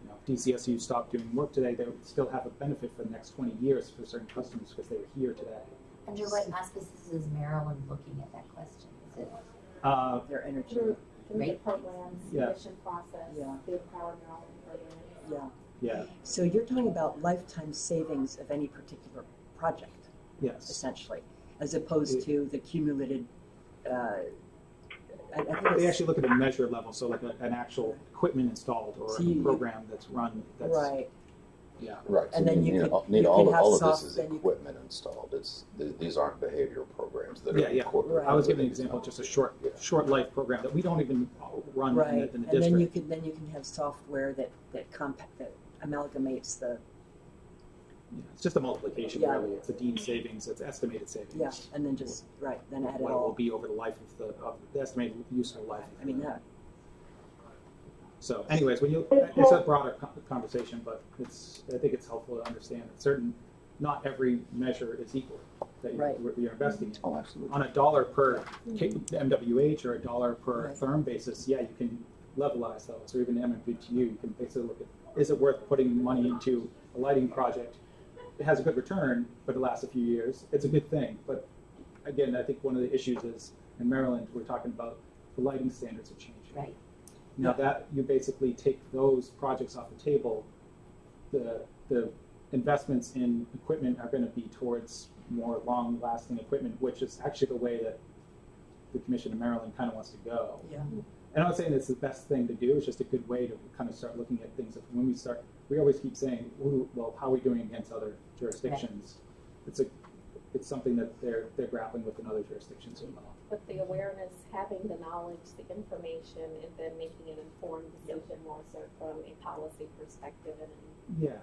You know, if DCSU stopped doing work today, they would still have a benefit for the next 20 years for certain customers because they were here today. Under what auspices is Maryland looking at that question? Is it their energy? Through the Rate? programs, Yeah. mission process, the Empower Maryland program. Yeah. So you're talking about lifetime savings of any particular project, Yes. essentially, as opposed to the cumulative. I think They it's, actually look at a measure level, so like an actual equipment installed or So a you- program that's run. That's, right. Yeah. Right. And so then you you need, could- need you all could have of this soft- is then you- equipment installed. These aren't behavioral programs that are Yeah. incorporated. I was giving an example, just a short life program that we don't even run Right, in the and district. then you can have software that amalgamates the Yeah, it's just a multiplication, Yeah. really. It's a deemed savings, it's estimated savings. and then just then add it What it will all. be over the life of the estimated useful life. I mean that. So, anyways, it's a broader conversation, but I think it's helpful to understand that not every measure is equal that you're investing in. Oh, absolutely. On a dollar per MWH or a dollar per therm basis, yeah, you can levelize those, or even MMBTU. You can basically look at, is it worth putting money into a lighting project? It has a good return, but it lasts a few years. It's a good thing. But again, I think one of the issues is in Maryland, we're talking about the lighting standards are changing. Right. Now that you basically take those projects off the table, the investments in equipment are going to be towards more long-lasting equipment, which is actually the way that the Commission in Maryland kind of wants to go. Yeah. And I'm not saying it's the best thing to do. It's just a good way to kind of start looking at things. When we always keep saying, well, how are we doing against other jurisdictions? Right. It's something that they're grappling with in other jurisdictions as well. But the awareness, having the knowledge, the information, and then making an informed decision more so from a policy perspective. And Yeah.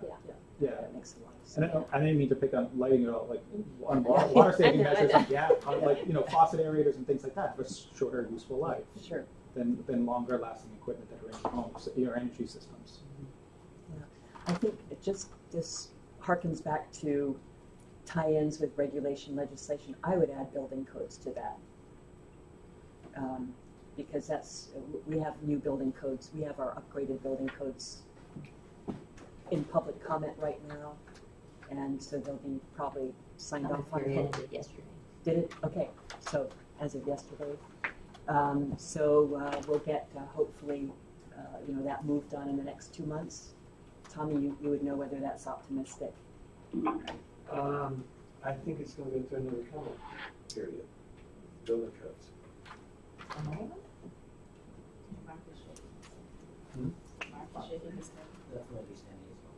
That makes a lot of sense. And I didn't mean to pick on lighting at all, like on water saving measures, on like faucet aerators and things like that, but shorter useful life. Sure. Than longer lasting equipment that are in your homes, your energy systems. Yeah. I think this harkens back to tie-ins with regulation legislation. I would add building codes to that. Because we have new building codes. We have our upgraded building codes in public comment right now. And so they'll be probably signed off on. It yesterday. Did it? Okay. So as of yesterday. So we'll get hopefully that moved on in the next 2 months. Tommy, you would know whether that's optimistic. I think it's going to go through another comment period. Building codes. That's my understanding as well.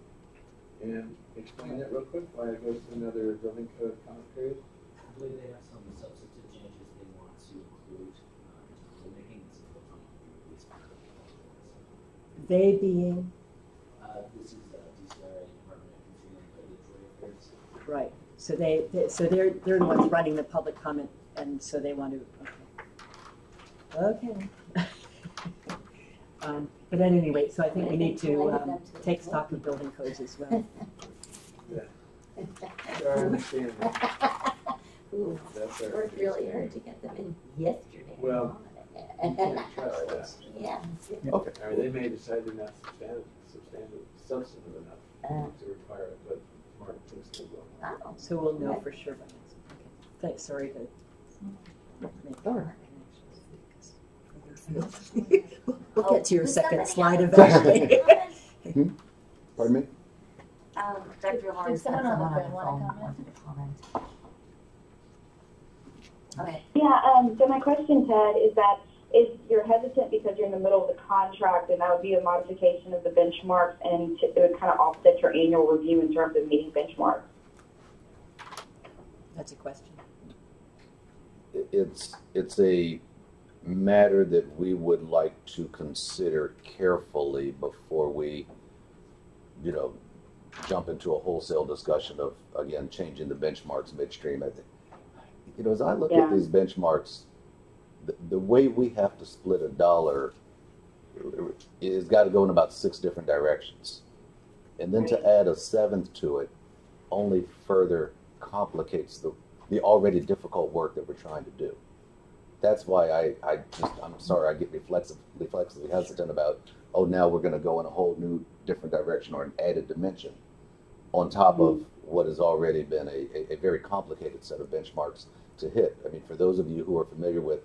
And explain that real quick, why it goes through another building code comment period. I believe they have some substantive changes they want to include into rulemaking, and so they'll be released. They being? This is DCRA, Department of Consumer and Regulatory Affairs. Right. So they're the ones running the public comment, and so they want to. Okay. But at any rate, so I think we need to take stock of building codes as well. I understand that. Ooh, That's our worked really hard to get them in yesterday. Well, you can't trust that. Yeah. Okay. I mean, they may decide they're not substantive enough to require it, but Mark thinks they will. Oh. So we'll know for sure by next week. Okay. Thanks, sorry to make that. We'll get to your second slide eventually. Pardon me? Dr. Lawrence has someone on the phone phone wanna wanted to comment. Okay. Yeah, so my question, Ted, is that if you're hesitant because you're in the middle of the contract, and that would be a modification of the benchmarks, and it would kind of offset your annual review in terms of meeting benchmarks. That's a question. It's a matter that we would like to consider carefully before we, jump into a wholesale discussion of, again, changing the benchmarks midstream. I think, as I look at these benchmarks, the way we have to split a dollar is got to go in about 6 different directions. And then to add a 7th to it only further complicates the already difficult work that we're trying to do. That's why I'm sorry, I get reflexively hesitant about, now we're going to go in a whole new different direction or an added dimension on top of what has already been a very complicated set of benchmarks to hit. I mean, for those of you who are familiar with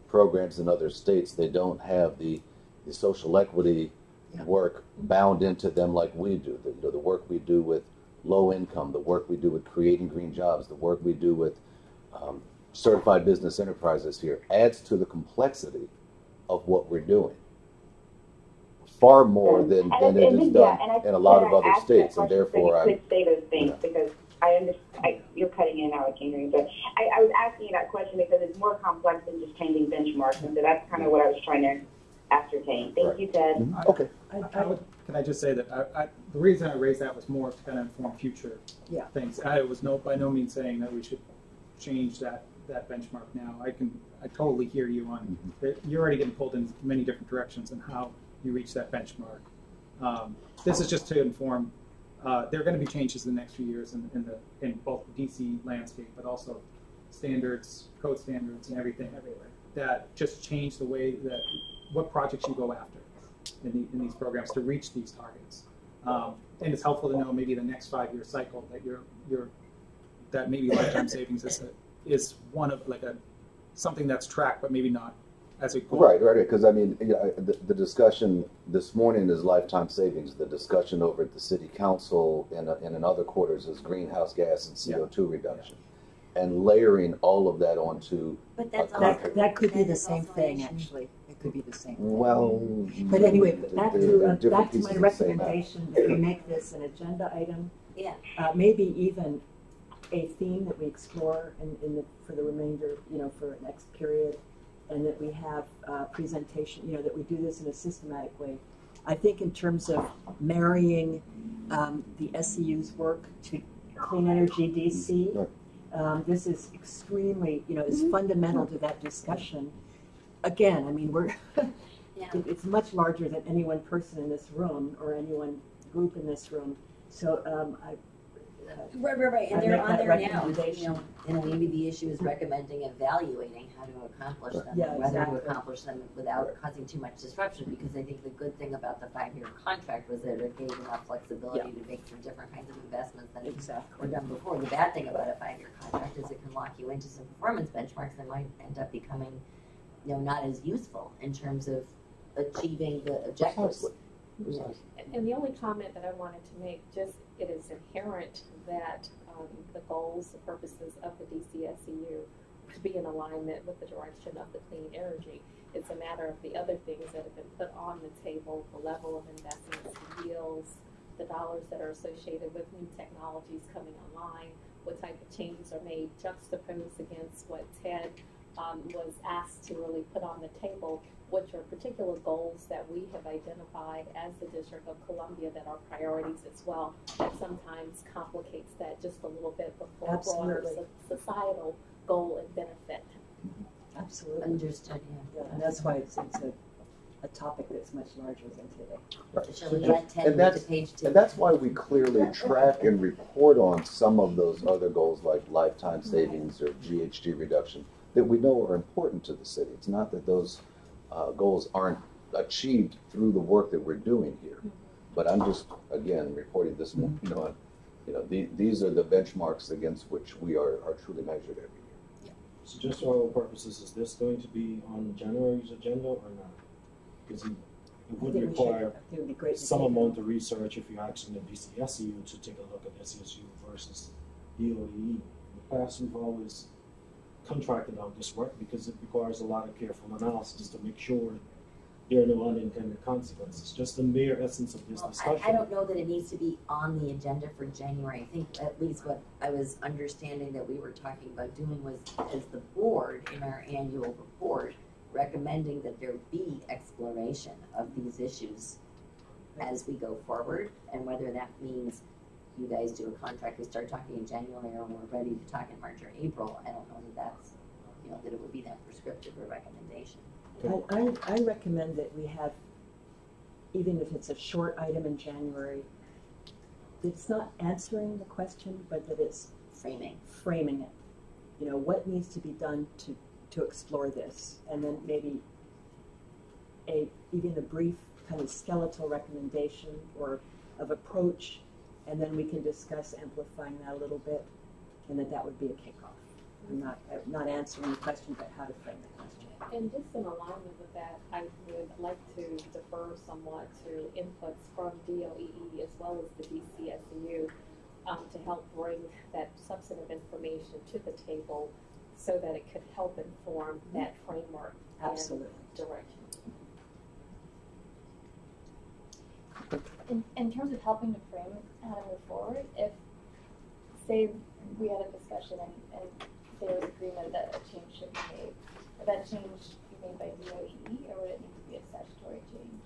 programs in other states, they don't have the social equity work bound into them like we do. The work we do with low income, the work we do with creating green jobs, the work we do with certified business enterprises here adds to the complexity of what we're doing. Far more than it is done in a lot of other states, and therefore I could say those things because I understand. You're cutting in now, I can't hear you, but I was asking you that question because it's more complex than just changing benchmarks, and so that's kind of what I was trying to ascertain. Thank you, Ted. Okay. Can I just say that the reason I raised that was more to kind of inform future things. I was by no means saying that we should change that benchmark now. I totally hear you on that. You're already getting pulled in many different directions and how you reach that benchmark. This is just to inform. There are going to be changes in the next few years in both the DC landscape, but also standards, code standards, and everything everywhere that just change the way that what projects you go after in these programs to reach these targets. And it's helpful to know maybe the next 5-year cycle that that maybe lifetime savings is one of something that's tracked, but maybe not as a goal. Right. Because I mean, the discussion this morning is lifetime savings. The discussion over at the city council and in other quarters is greenhouse gas and CO2 reduction, and layering all of that onto. But that's that could be the same thing, actually. It could be the same thing. Well, but anyway, back to my recommendation that we make this an agenda item. Yeah. Maybe even a theme that we explore for the remainder, for the next period, and that we have presentation, that we do this in a systematic way. I think in terms of marrying the SEU's work to Clean Energy DC, this is extremely, is fundamental to that discussion. Again, I mean, it's much larger than any one person in this room or any one group in this room. So Right, and they're on there now. And maybe the issue is recommending evaluating how to accomplish them, whether to accomplish them without causing too much disruption. Because I think the good thing about the 5-year contract was that it gave enough flexibility to make some different kinds of investments than were done before. The bad thing about a 5-year contract is it can lock you into some performance benchmarks that might end up becoming, not as useful in terms of achieving the objectives. And the only comment that I wanted to make, it is inherent that the goals, the purposes of the DCSEU to be in alignment with the direction of the clean energy. It's a matter of the other things that have been put on the table, the level of investments, the yields, the dollars that are associated with new technologies coming online, what type of changes are made, juxtaposed against what Ted was asked to really put on the table, which are particular goals that we have identified as the District of Columbia that are priorities as well, that sometimes complicates that just a little bit before broader societal goal and benefit. Absolutely. Understood, And that's why it's a topic that's much larger than today. Right. Shall we let Ted And move to that's, page 2? and that's why we clearly track and report on some of those other goals like lifetime savings or GHG reduction that we know are important to the city. It's not that those goals aren't achieved through the work that we're doing here. But I'm just, again, reporting this morning on, these are the benchmarks against which we are truly measured every year. So just for our purposes, is this going to be on January's agenda or not? Because it would require some amount of research if you're asking the DCSU to take a look at SESU versus DOE. In the past, we've always contracted out this work because it requires a lot of careful analysis to make sure there are no unintended consequences. Just the mere essence of this discussion. I don't know that it needs to be on the agenda for January. I think at least what I was understanding that we were talking about doing was, as the board in our annual report, recommending that there be exploration of these issues as we go forward, and whether that means you guys do a contract, we start talking in January, or we're ready to talk in March or April. I don't know that that's, that it would be that prescriptive a recommendation. I recommend that we have, even if it's a short item in January, it's not answering the question, but that it's framing it. What needs to be done to explore this, and then maybe even a brief kind of skeletal recommendation or of approach, and then we can discuss amplifying that a little bit, and that would be a kickoff. I'm not answering the question, but how to frame the question. And just in alignment with that, I would like to defer somewhat to inputs from DOEE as well as the DCSU to help bring that substantive information to the table so that it could help inform that framework and direction. In terms of helping to frame how to move forward, if, say, we had a discussion and there was agreement that a change should be made, would that change be made by DOEE, or would it need to be a statutory change?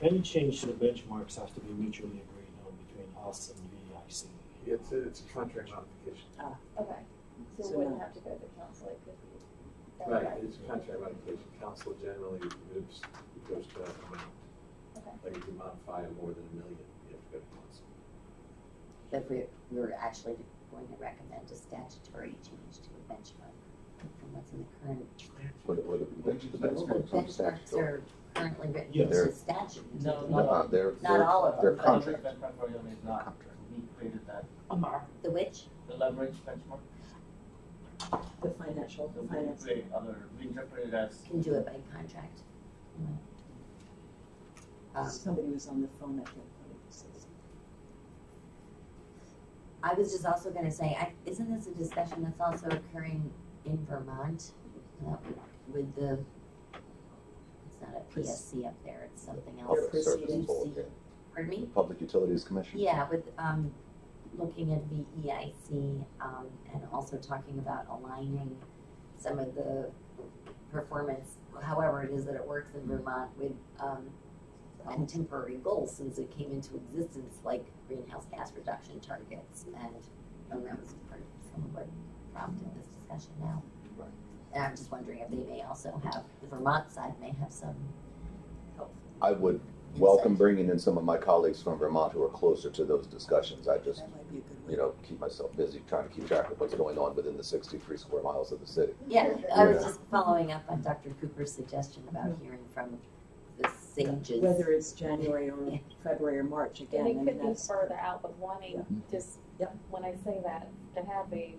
Any change to the benchmarks has to be mutually agreed on between us and VEIC. It's a contract modification. Okay. So it wouldn't have to go to council, it could be. Right, it's a contract modification. Council generally moves, goes to that amount. Okay. Like if you modify more than $1 million, you have to go to council. If we were actually going to recommend a statutory change to a benchmark from what's in the current. The benchmarks are currently written Yeah, into statute. No, not all of them. They're contracts. Benchmark program is not. We created that. The which? The leverage benchmark. The financial. We interpret it as. Can do it by contract. Somebody was on the phone, I think. I was just also going to say, isn't this a discussion that's also occurring in Vermont with the? It's not a PSC up there; it's something else. Pardon me? Public Utilities Commission. Yeah, with looking at VEIC and also talking about aligning some of the performance, however it is that it works in Vermont, with contemporary goals since it came into existence, like greenhouse gas reduction targets, and that was part of some of what prompted this discussion now. Right. And I'm just wondering if they may also have, the Vermont side may have some help. I would welcome bringing in some of my colleagues from Vermont who are closer to those discussions. I just, keep myself busy trying to keep track of what's going on within the 63 square miles of the city. Yeah, I was just following up on Dr. Cooper's suggestion about hearing from the sages. Whether it's January or February or March, again. And it could be further out, but wanting just, when I say that, to have a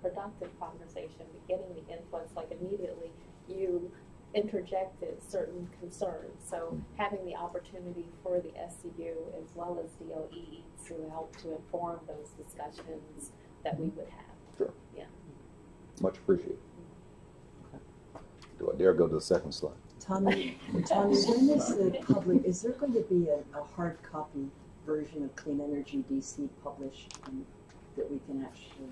productive conversation, getting the inputs, like immediately you interjected certain concerns. So having the opportunity for the SCU as well as DOE to help to inform those discussions that we would have. Sure. Yeah. Much appreciated. Do I dare go to the second slide? Tommy, when is the public, is there going to be a hard copy version of Clean Energy DC published that we can actually?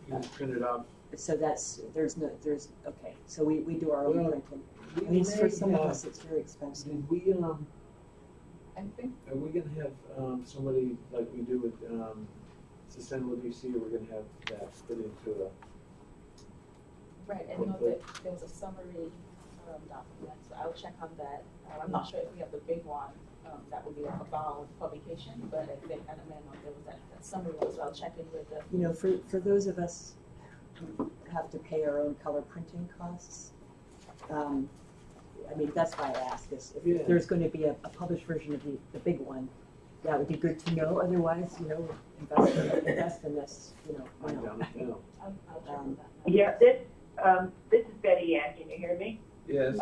You can print it off. So okay, so we do our own printing. I mean, for some of us, it's very expensive. Did we, I think. Are we gonna have, somebody like we do with, Sustainable DC, or we're gonna have that put into a? Right, I know that there was a summary document, so I'll check on that. I'm not sure if we have the big one, that would be like a bound publication, but I think at a minimum there was that summary one, so I'll check in with the. You know, for those of us who have to pay our own color printing costs, I mean, that's why I ask is if there's going to be a published version of the big one, that would be good to know. Otherwise, you know, invest in this, you know. I'll check on that. Yeah, this is Betty Ann. Can you hear me? Yes.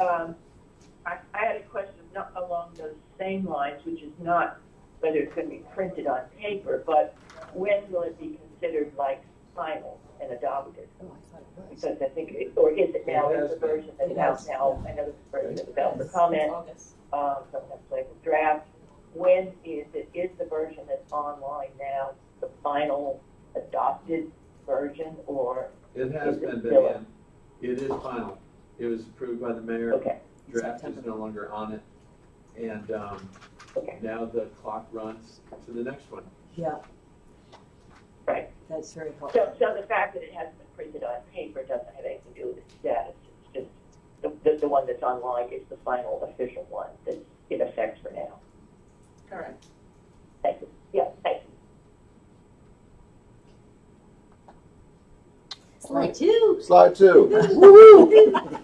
I had a question not along those same lines, which is not whether it's going to be printed on paper, but when will it be considered like final and adopted? Oh, I thought it was. Because I think, or is it now in the version that's out now? I know the version that was out for comment, sometimes like a draft. When is it? Is the version that's online now the final adopted version, or It has is been, it still Betty Ann. It is final. It was approved by the mayor. Okay. Draft is no longer on it. And now the clock runs to the next one. Yeah. Right. That's very helpful. So the fact that it hasn't been printed on paper doesn't have anything to do with its status. It's just the one that's online is the final official one that's in effect for now. Correct. Thank you. Yeah, thank you. Slide 2. Slide 2. Woo-hoo!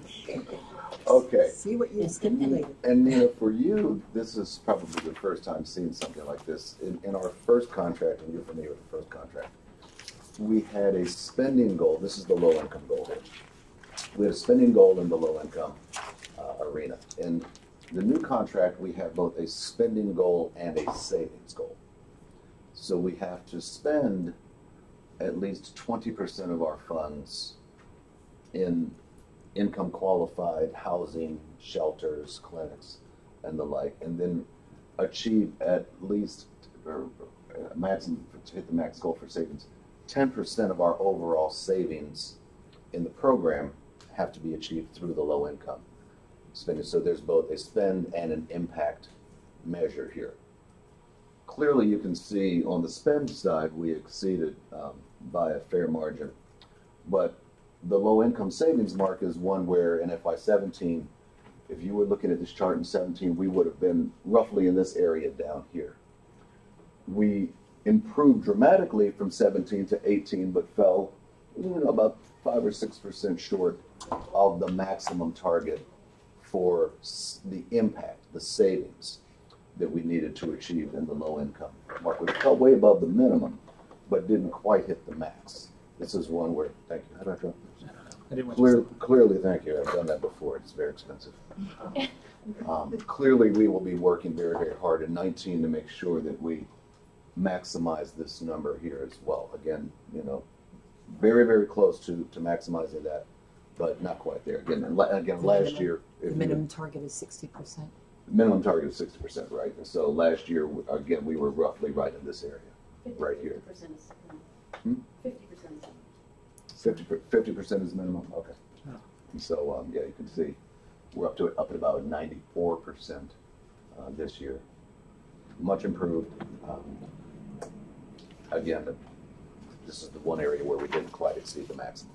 Okay. See what you stimulated. And Nina, for you, this is probably the first time seeing something like this. In our first contract, and you're familiar with the first contract, we had a spending goal. This is the low-income goal here. We had a spending goal in the low-income arena. In the new contract, we have both a spending goal and a savings goal. So we have to spend at least 20% of our funds in income qualified housing, shelters, clinics, and the like, and then achieve at least, maximum, to hit the max goal for savings, 10% of our overall savings in the program have to be achieved through the low income spending. So there's both a spend and an impact measure here. Clearly you can see on the spend side we exceeded by a fair margin, but the low income savings mark is one where in FY17, if you were looking at this chart in 17, we would have been roughly in this area down here. We improved dramatically from 17 to 18, but fell about 5 or 6% short of the maximum target for the impact, the savings that we needed to achieve in the low income mark. We fell way above the minimum, but didn't quite hit the max. This is one where, thank you. How do I drop this? I didn't want Clearly, thank you. I've done that before. It's very expensive. Clearly, we will be working very, very hard in 19 to make sure that we maximize this number here as well. Again, you know, very, very close to maximizing that, but not quite there. Again, last year, The minimum target is 60%. minimum target is 60%, right? And so last year, again, we were roughly right in this area, right here. 50% is minimum. Okay. And so yeah, you can see we're up at about 94% this year. Much improved. Again, this is the one area where we didn't quite exceed the maximum.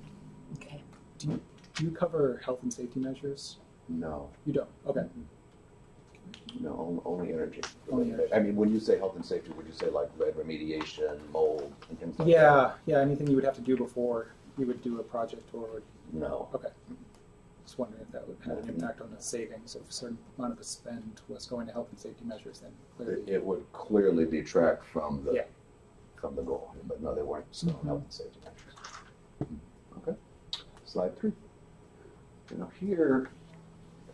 Okay. Do you cover health and safety measures? No. You don't? Okay. No, only energy. Only energy. I mean, when you say health and safety, would you say like lead remediation, mold, and things like that? Yeah, anything you would have to do before you would do a project or? No. Okay. Just wondering if that would have an impact on the savings. If a certain amount of the spend was going to health and safety measures, then clearly. It would clearly detract from the goal, but no, they weren't. So health and safety measures. Okay. Slide 3. You know, here,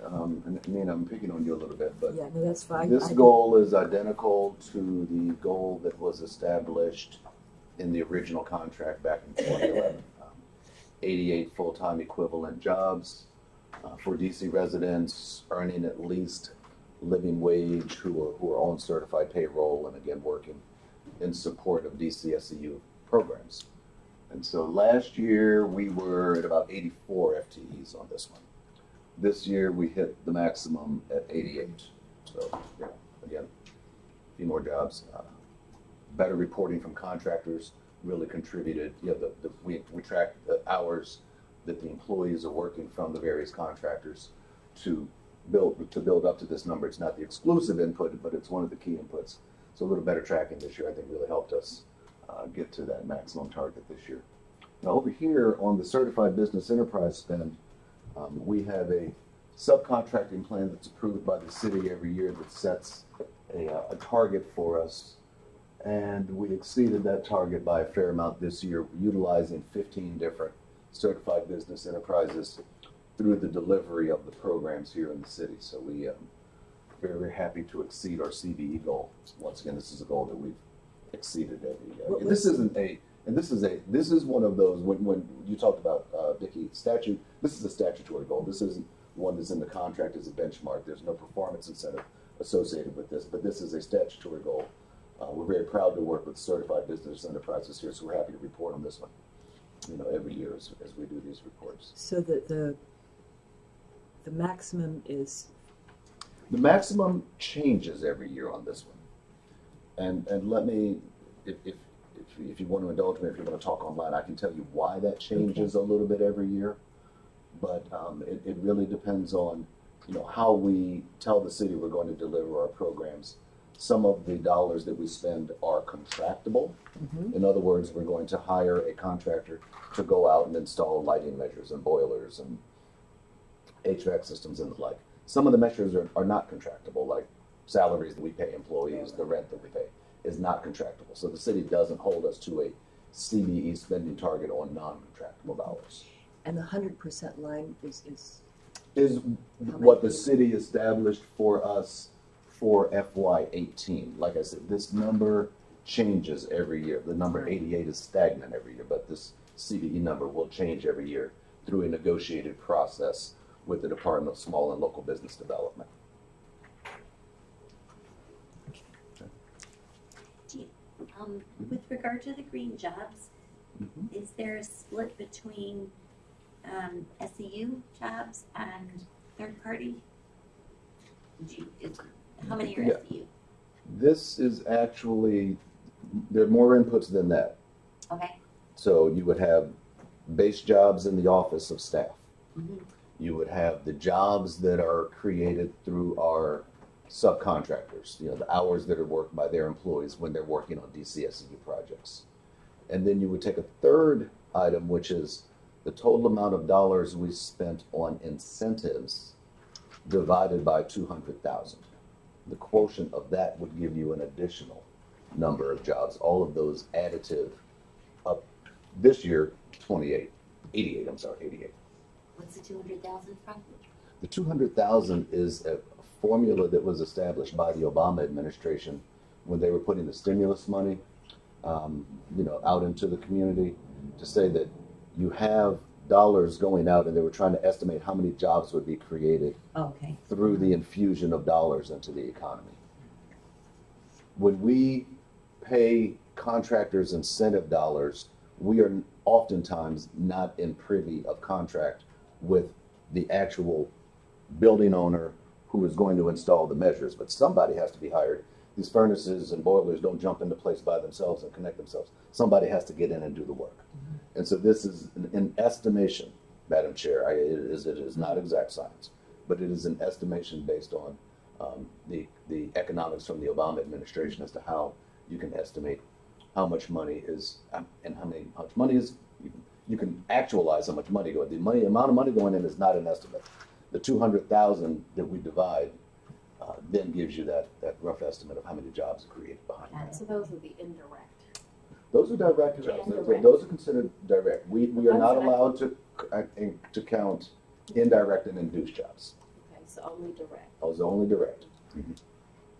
and Nina, I'm picking on you a little bit, but yeah, no, that's fine. This goal is identical to the goal that was established in the original contract back in 2011. 88 full-time equivalent jobs for DC residents earning at least living wage who are on certified payroll and again working in support of DCSEU programs. And so last year we were at about 84 FTEs on this one. This year we hit the maximum at 88. So yeah, again, a few more jobs. Better reporting from contractors really contributed. You know, we tracked the hours that the employees are working from the various contractors, to build up to this number. It's not the exclusive input, but it's one of the key inputs. So a little better tracking this year, I think, really helped us get to that maximum target this year. Now over here on the certified business enterprise spend, we have a subcontracting plan that's approved by the city every year that sets a target for us. And we exceeded that target by a fair amount this year, utilizing 15 different certified business enterprises through the delivery of the programs here in the city. So we very, very happy to exceed our CBE goal. Once again, this is a goal that we've exceeded every year. This is one of those, when you talked about, Vicki, statute, this is a statutory goal. This isn't one that's in the contract as a benchmark. There's no performance incentive associated with this, but this is a statutory goal. We're very proud to work with certified business enterprises here, so we're happy to report on this one, every year as we do these reports. So the maximum is? The maximum changes every year on this one. And let me, if you want to indulge me, if you want to talk online, I can tell you why that changes a little bit every year. But it really depends on, how we tell the city we're going to deliver our programs. Some of the dollars that we spend are contractable. Mm-hmm. In other words, we're going to hire a contractor to go out and install lighting measures and boilers and HVAC systems and the like. Some of the measures are not contractable, like salaries that we pay employees, the rent that we pay is not contractable. So the city doesn't hold us to a CBE spending target on non-contractable dollars. And the 100% line is what the city established for us for FY18. Like I said, this number changes every year. The number 88 is stagnant every year, but this CBE number will change every year through a negotiated process with the Department of Small and Local Business Development. With regard to the green jobs, is there a split between SEU jobs and third party? How many are SEU? This is actually, there are more inputs than that. Okay. So you would have base jobs in the office of staff. Mm-hmm. You would have the jobs that are created through our subcontractors, the hours that are worked by their employees when they're working on DCSEU projects. And then you would take a third item, which is the total amount of dollars we spent on incentives divided by 200,000. The quotient of that would give you an additional number of jobs. All of those additive up this year, 88. What's the 200,000 from? The 200,000 is a formula that was established by the Obama administration when they were putting the stimulus money, out into the community, to say that you have dollars going out, and they were trying to estimate how many jobs would be created through the infusion of dollars into the economy. When we pay contractors incentive dollars, we are oftentimes not in privy of contract with the actual building owner who is going to install the measures, but somebody has to be hired. These furnaces and boilers don't jump into place by themselves and connect themselves. Somebody has to get in and do the work. Mm-hmm. And so this is an estimation, Madam Chair. It is not exact science, but it is an estimation based on the economics from the Obama administration as to how you can estimate how much money is, and how much money is, you can actualize how much money going. The amount of money going in is not an estimate. The 200,000 that we divide then gives you that rough estimate of how many jobs are created behind that. So those are the indirect. Those are direct jobs. Those are considered direct. We are not allowed to count indirect and induced jobs. Okay, so only direct. Those are only direct. Mm-hmm.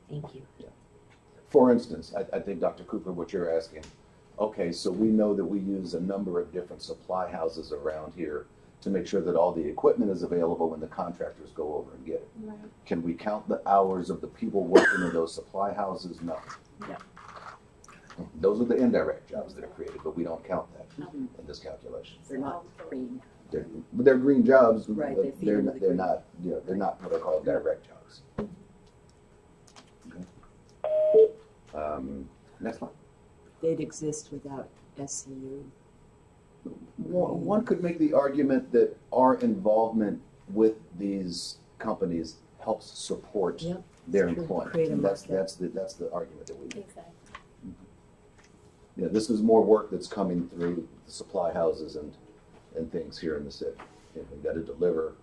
Thank you. Yeah. For instance, I think, Dr. Cooper, what you're asking, okay, so we know that we use a number of different supply houses around here to make sure that all the equipment is available when the contractors go over and get it. Right. Can we count the hours of the people working in those supply houses? No. Yeah. Those are the indirect jobs that are created, but we don't count that in this calculation. They're not green. They're green jobs, right, but they're not what are called direct jobs. Okay. Next one. They'd exist without SEU. One could make the argument that our involvement with these companies helps support Yep, their it's true. employment. Create a And that's market. the argument that we make. Exactly. Yeah, this is more work that's coming through the supply houses and things here in the city. You know, we got to deliver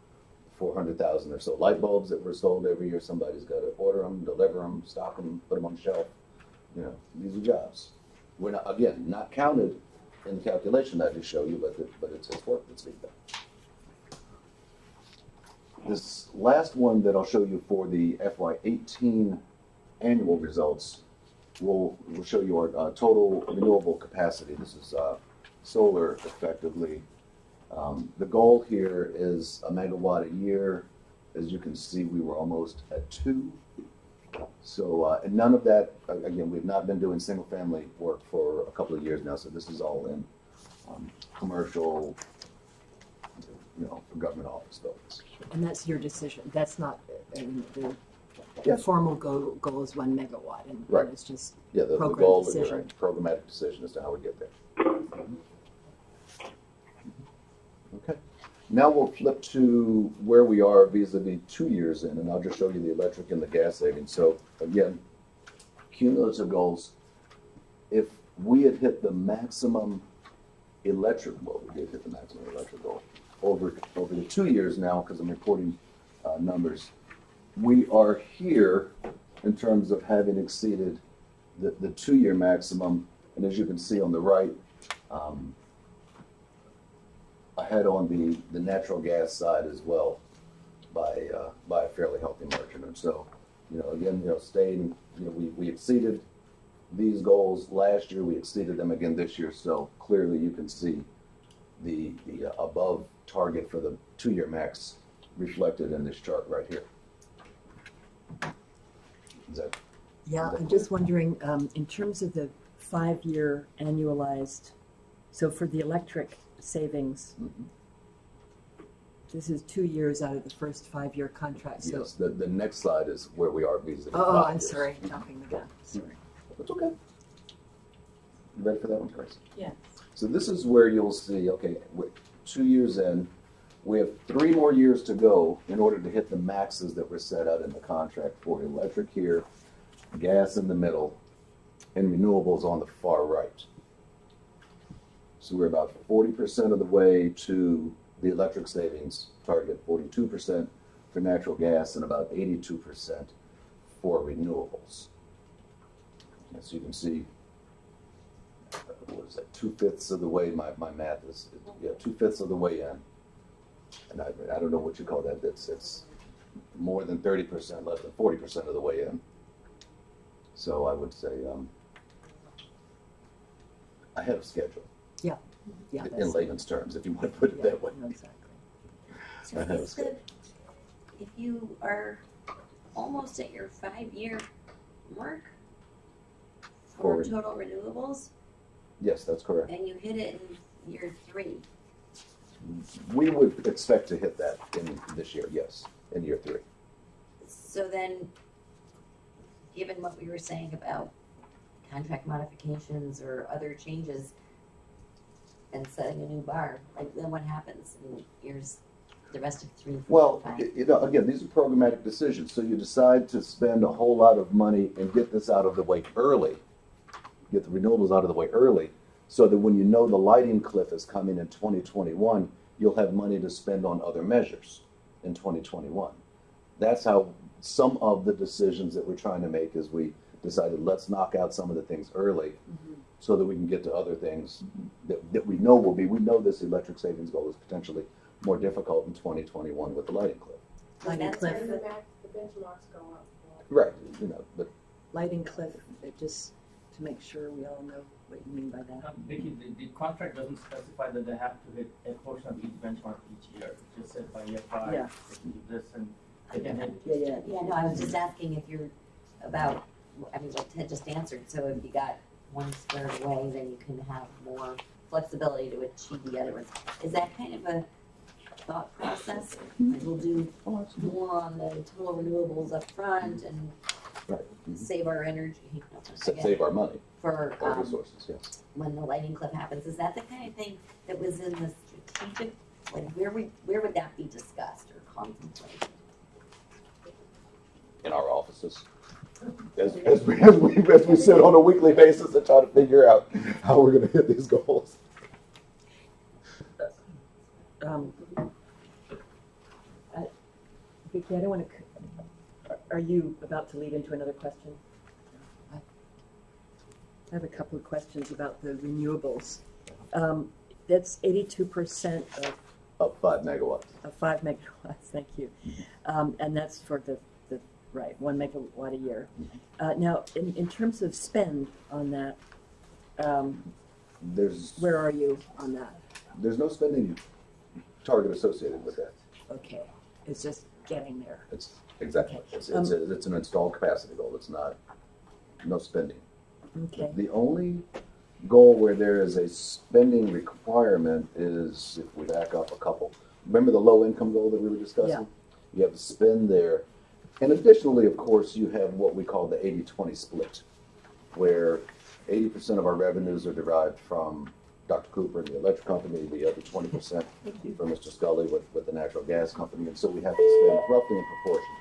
400,000 or so light bulbs that were sold every year. Somebody's got to order them, deliver them, stock them, put them on the shelf. You know, these are jobs. We're not, again, not counted in the calculation that I just showed you, but it's work that's being done. This last one that I'll show you for the FY18 annual results will show you our total renewable capacity. This is solar, effectively. The goal here is a megawatt a year. As you can see, we were almost at 2. So, and none of that, again, we've not been doing single-family work for a couple of years now, so this is all in commercial, you know, government office buildings. And that's your decision. That's not, the Yeah. formal goal is 1 megawatt, and Right. it's just Yeah, the program goal is decision. right, programmatic decision as to how we get there. Okay. Now we'll flip to where we are vis-a-vis 2 years in, and I'll just show you the electric and the gas savings. So again, cumulative goals. If we had hit the maximum electric, well, we did hit the maximum electric goal over the 2 years now, because I'm reporting numbers. We are here in terms of having exceeded the 2-year maximum, and as you can see on the right, ahead on the natural gas side as well by a fairly healthy margin. And so, you know, again, you know, staying, you know, we exceeded these goals last year. We exceeded them again this year. So clearly, you can see the above target for the 2-year max reflected in this chart right here. Is that? Yeah, I'm just wondering, in terms of the 5-year annualized, so for the electric savings, this is 2 years out of the first 5-year contract. So Yes, the next slide is where we are vis-a-vis. oh, 5 I'm years. sorry, jumping the gun. Sorry. That's okay. You ready for that one, Tracy? Yes. So this is where you'll see, okay, 2 years in, we have 3 more years to go in order to hit the maxes that were set out in the contract for electric here, gas in the middle, and renewables on the far right. So we're about 40% of the way to the electric savings target, 42% for natural gas, and about 82% for renewables. And so you can see, what is that, 2/5 of the way, my math is, yeah, 2/5 of the way in. And I don't know what you call that, it's more than 30%, less than 40% of the way in. So I would say ahead of schedule. Yeah, yeah. In layman's terms, if you want to put it that way. Exactly. So is the, if you are almost at your 5-year mark for For- total renewables, Yes, that's correct. and you hit it in year 3, We would expect to hit that in this year, yes, in year 3. so then, given what we were saying about contract modifications or other changes and setting a new bar, like then what happens in years, the rest of 3, 4, Well, 5? you know, again, these are programmatic decisions. So you decide to spend a whole lot of money and get this out of the way early, get the renewables out of the way early, so that when you know the lighting cliff is coming in 2021, you'll have money to spend on other measures in 2021. That's how some of the decisions that we're trying to make is we decided let's knock out some of the things early so that we can get to other things that we know will be. We know this electric savings goal is potentially more difficult in 2021 with the lighting cliff. Lighting cliff. The benchmarks go up. Right, you know, but Lighting cliff, just to make sure we all know what you mean by that. Vicky, the contract doesn't specify that they have to hit a portion of each benchmark each year. It just said by year 5, Yeah. they can do this and they can hit. Yeah. Yeah, no, I was just asking if you're about, I mean, what Ted just answered, so if you got one squared away, then you can have more flexibility to achieve the other ones. Is that kind of a thought process? Like we'll do more on the total renewables up front and right. save our energy, Save our money, for our resources, yes. when the lighting cliff happens. Is that the kind of thing that was in the strategic, like where would that be discussed or contemplated? in our offices. As we sit on a weekly basis and try to figure out how we're going to hit these goals. Vicki, I don't want to. Are you about to lead into another question? I have a couple of questions about the renewables. That's 82% of 5 megawatts. Of 5 megawatts. Thank you. And that's for the right 1 megawatt a year. Now, in terms of spend on that, where are you on that? There's no spending target associated with that. Okay, it's just getting there. It's exactly. Okay. It's an installed capacity goal. It's not no spending. Okay. The only goal where there is a spending requirement is if we back up a couple. Remember the low income goal that we were discussing? Yeah. You have to spend there. And additionally, of course, you have what we call the 80-20 split, where 80% of our revenues are derived from Dr. Cooper and the electric company, the other 20% from Mr. Scully with the natural gas company. And so we have to spend roughly in proportion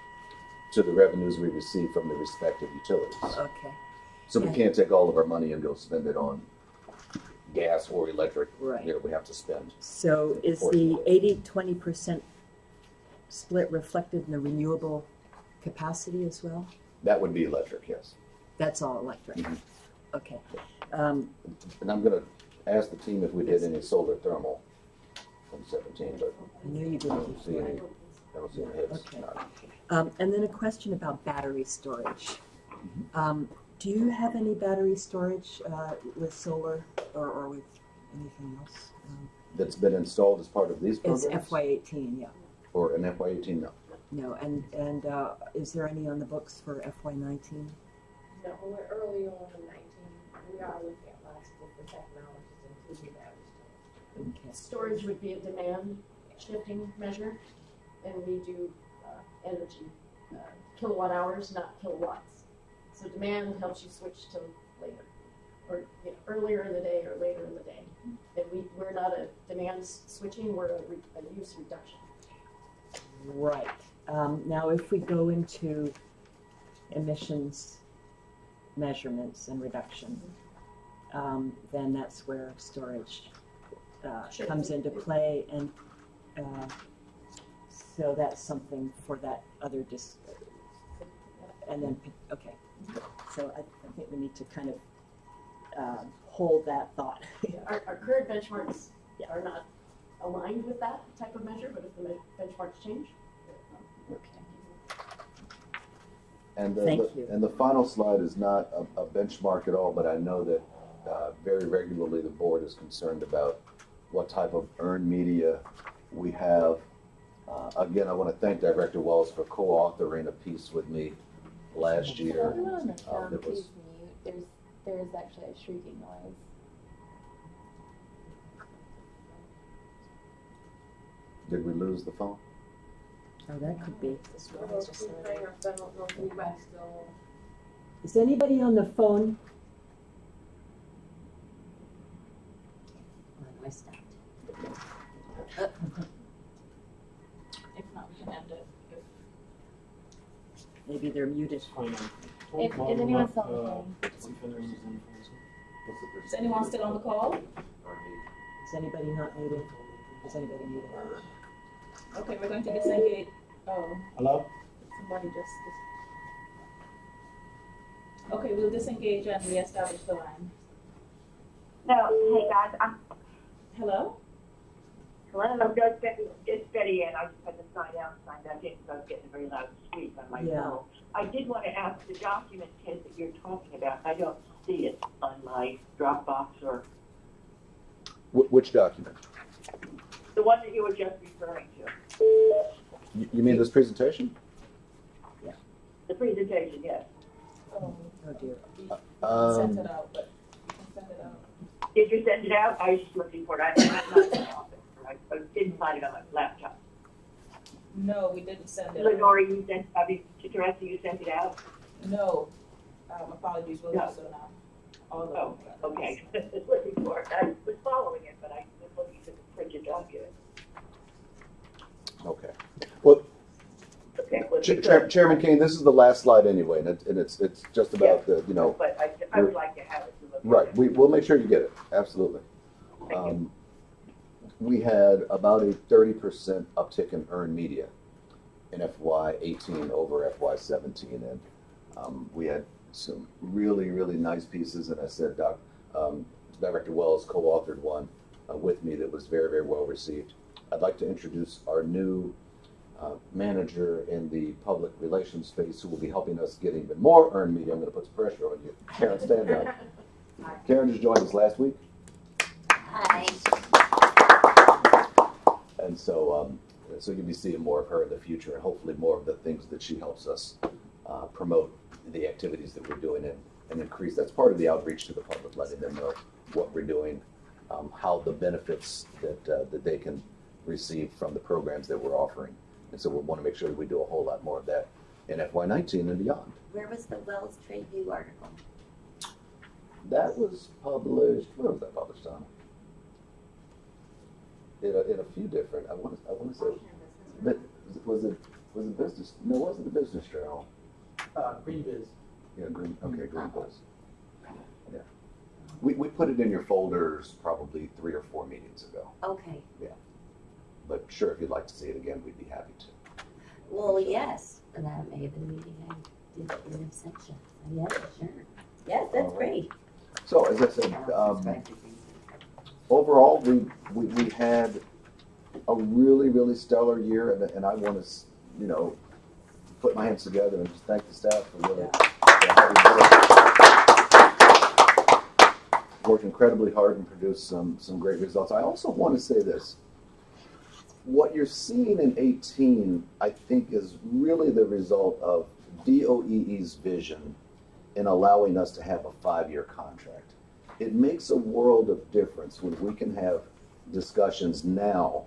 to the revenues we receive from the respective utilities. Okay. So we can't take all of our money and go spend it on gas or electric. Right. Here we have to spend. So is the 80-20% split reflected in the renewable capacity as well? That would be electric, yes. That's all electric. Mm-hmm. Okay. And I'm going to ask the team if we did any solar thermal from 17, but I know you didn't. I don't see any hits. Okay. And then a question about battery storage. Do you have any battery storage with solar or with anything else? That's been installed as part of these programs? It's FY18, yeah. Or an FY18, no. No, and is there any on the books for FY19? No, we're early on in 19. We are looking at lots of different technologies, including battery storage. Okay. Storage would be a demand shifting measure, and we do energy kilowatt hours, not kilowatts. So demand helps you switch to later, or earlier in the day or later in the day. And we're not a demand switching; we're a use reduction. Right. Now, if we go into emissions measurements and reduction, then that's where storage comes into play, and so that's something for that other and then okay. So I think we need to kind of hold that thought. Our current benchmarks are not aligned with that type of measure, but if the benchmarks change. Okay. And Thank you. And the final slide is not a benchmark at all, but I know that very regularly the board is concerned about what type of earned media we have. Again, I want to thank Director Wells for co-authoring a piece with me last year. That was there is actually a shrieking noise. Did we lose the phone? Oh, that could be. I don't know. Is anybody on the phone? I stopped. If not, we can end it. Maybe they're muted. If anyone's still on the phone. Is anyone still on the call? Is anybody not muted? Is anybody muted? Okay, we're going to disengage. Oh. Hello? Somebody just. Okay, we'll disengage and reestablish the line. No, hey guys, Hello? Hello, it's Betty Ann. I just had to sign out and sign back in because I was getting a very loud squeak on my phone. I did want to ask the document, Ted, that you're talking about. I don't see it on my Dropbox or Which document? the one that you were just referring to. You mean this presentation? Yeah. The presentation, yes. Oh dear. Sent it out, but send it out. Did you send it out? I was just looking for it. I'm not in the office. I didn't find it on my laptop. No, we didn't send it. Lenore, you sent, to Teresa, you sent it out? No. Apologies, we'll do so now. All of them. Okay. I was looking for it. I was following it, but I was looking for the printed document. Okay. Well, Okay, would be good. Chairman Kane, this is the last slide anyway, and it's just about the, you know. But I would like to have it to look. Right, we'll make sure you get it, absolutely. We had about a 30% uptick in earned media in FY18 over FY17, and we had some really, really nice pieces, and I said Director Wells co-authored one with me that was very, very well received. I'd like to introduce our new manager in the public relations space who will be helping us get even more earned media. I'm going to put some pressure on you. Karen, stand up. Karen just joined us last week. Hi. And so you'll be seeing more of her in the future, and hopefully more of the things that she helps us promote the activities that we're doing and increase. That's part of the outreach to the public, letting them know what we're doing, how the benefits that they can receive from the programs that we're offering. And so we want to make sure that we do a whole lot more of that in FY19 and beyond. Where was the Wells Trade View article? That was published. Where was that published on? In a few different. I want to say. But was it business? No, it wasn't the Business Journal. Green Biz. Yeah, Green. Okay, Green Biz. Yeah. We put it in your folders probably 3 or 4 meetings ago. Okay. Yeah. But sure, if you'd like to see it again, we'd be happy to. Well, yes. And that may have been the meeting I did in absentia. Yes, sure. Yes, that's great. So as I said, overall, we had a really, really stellar year, and I want to, you know, put my hands together and just thank the staff for really worked incredibly hard and produced some great results. I also want to say this. What you're seeing in 18, I think, is really the result of DOEE's vision in allowing us to have a 5-year contract. It makes a world of difference when we can have discussions now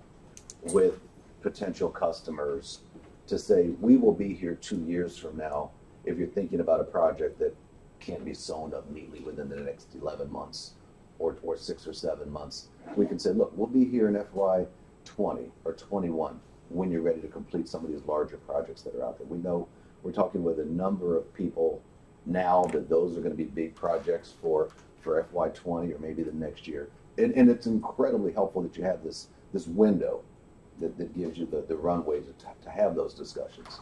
with potential customers to say, we will be here 2 years from now if you're thinking about a project that can't be sewn up neatly within the next 11 months or 6 or 7 months. We can say, look, we'll be here in FY20 or 21 when you're ready to complete some of these larger projects that are out there. We know we're talking with a number of people now that those are going to be big projects for FY20 or maybe the next year. And it's incredibly helpful that you have this window that gives you the runway to have those discussions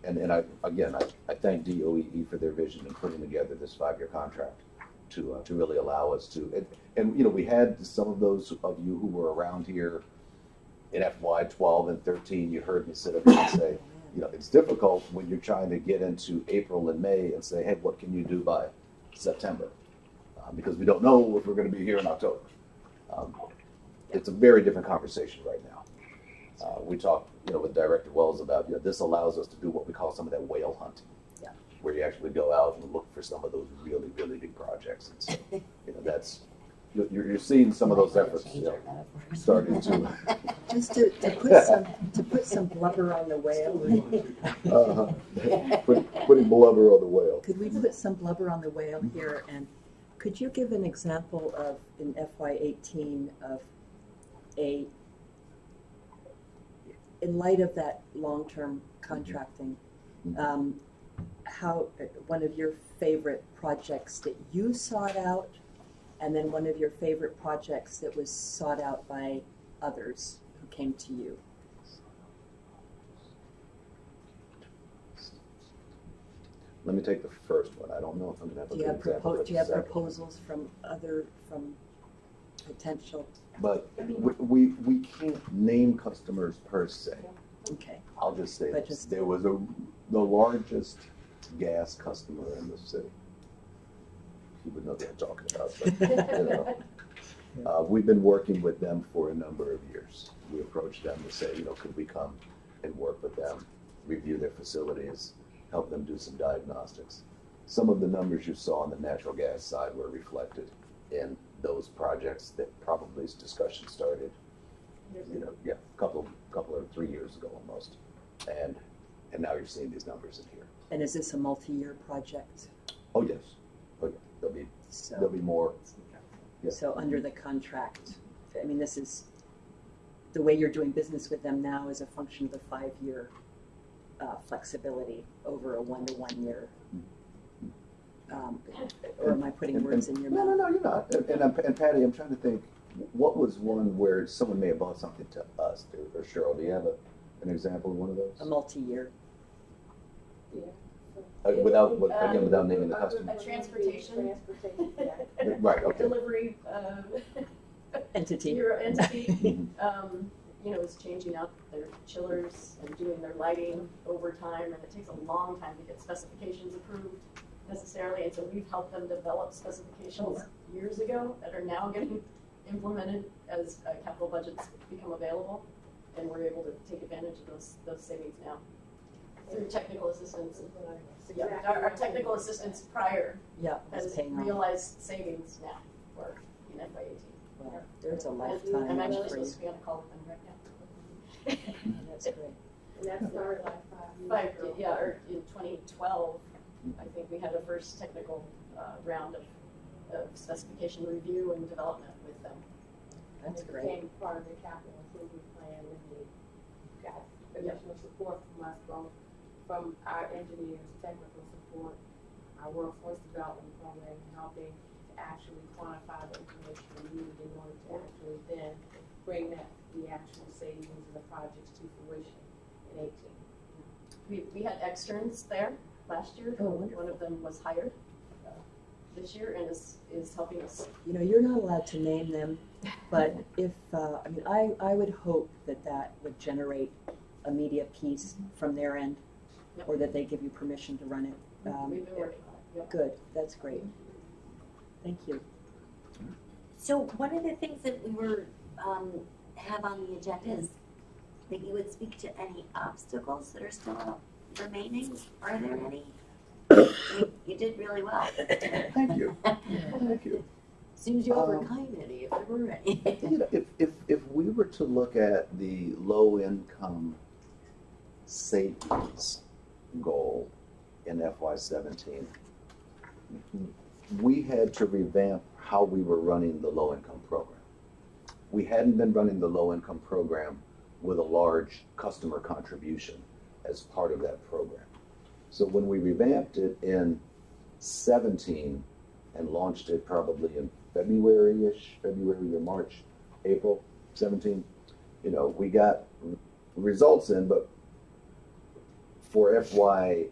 and I thank DOEE for their vision in putting together this 5-year contract to really allow us to, and you know, we had some of those of you who were around here in FY12 and 13, you heard me sit up here and say, you know, it's difficult when you're trying to get into April and May and say, hey, what can you do by September? Because we don't know if we're going to be here in October. It's a very different conversation right now. We talked, you know, with Director Wells about, you know, this allows us to do what we call some of that whale hunting, where you actually go out and look for some of those really, really big projects. And so, you know, that's, you're seeing some of those efforts, you know, starting to. Just to put some blubber on the whale. Putting blubber on the whale. Could we put some blubber on the whale here? And could you give an example of, in FY18, of in light of that long-term contracting, how one of your favorite projects that you sought out, and then one of your favorite projects that was sought out by others who came to you? Let me take the first one. I don't know if I'm going to have a good example. Do you have proposals from potential? But we can't name customers per se. Okay. I'll just say this. There was the largest gas customer in the city. You would know what I'm talking about. But, you know, we've been working with them for a number of years. We approached them to say, you know, could we come and work with them, review their facilities, help them do some diagnostics. Some of the numbers you saw on the natural gas side were reflected in those projects that probably this discussion started, you know, a couple or 3 years ago almost, and now you're seeing these numbers in here. And is this a multi-year project? Oh yes, there'll be more. Yeah. So under the contract, I mean, this is the way you're doing business with them now is a function of the 5-year flexibility over a 1-to-1 year. Or am I putting words in your mouth? No, you're not. And Patty, I'm trying to think, what was one where someone may have bought something to us, or Cheryl, do you have an example of one of those? A multi-year. Without naming the customer. A transportation. Right, okay. Delivery, entity. Your entity, is changing out their chillers and doing their lighting over time, and it takes a long time to get specifications approved necessarily, and so we've helped them develop specifications years ago that are now getting implemented as capital budgets become available, and we're able to take advantage of those savings now through technical assistance. Yeah, our technical assistance prior has realized savings now for in FY18. Well, there's a lifetime. I'm actually supposed to be on a call with them right now. That's great. And that started like 5 years ago. Or in 2012, I think we had a first technical round of specification review and development with them. That's it great. became part of the capital improvement plan, and they got additional support from us, both from our engineers, technical support, our workforce development program, helping to actually quantify the information we need in order to actually then bring the actual savings and the projects to fruition in 18. We had externs there last year. One of them was hired this year and is helping us. You're not allowed to name them, but if I would hope that would generate a media piece from their end, or that they give you permission to run it. We've been working on it. Yep. Good, that's great. Thank you. So one of the things that we were have on the agenda is that you would speak to any obstacles that are still remaining. Are there any? You did really well. Thank you. Thank you. As soon as you overcome any, if there were any. If we were to look at the low income savings goal in FY17, we had to revamp how we were running the low income program. We hadn't been running the low income program with a large customer contribution as part of that program. So when we revamped it in 17 and launched it probably in February or March, April 17, we got results in, but for FY18,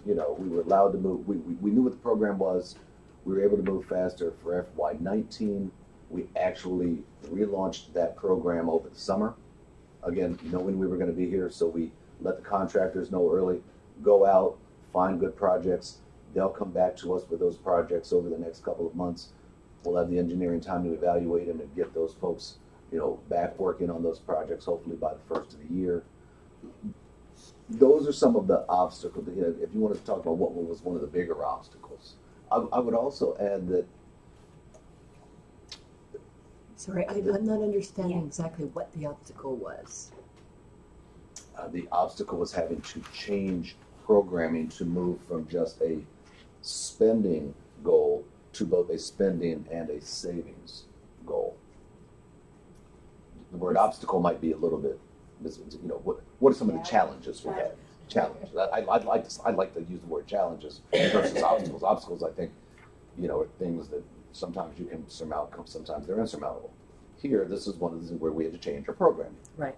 we were allowed to move. We knew what the program was. We were able to move faster. For FY19, we actually relaunched that program over the summer. Again, knowing we were going to be here, so we let the contractors know early, go out, find good projects. They'll come back to us with those projects over the next couple of months. We'll have the engineering time to evaluate them and get those folks, back working on those projects, hopefully by the first of the year. Those are some of the obstacles. If you want to talk about what was one of the bigger obstacles, I would also add that. Sorry, I'm not understanding exactly what the obstacle was. The obstacle was having to change programming to move from just a spending goal to both a spending and a savings goal. The word obstacle might be a little bit, what are some of the challenges we have? Challenges. I'd like to use the word challenges versus obstacles. Obstacles, I think, are things that sometimes you can surmount, sometimes they're insurmountable. Here, this is one of these where we had to change our programming. Right.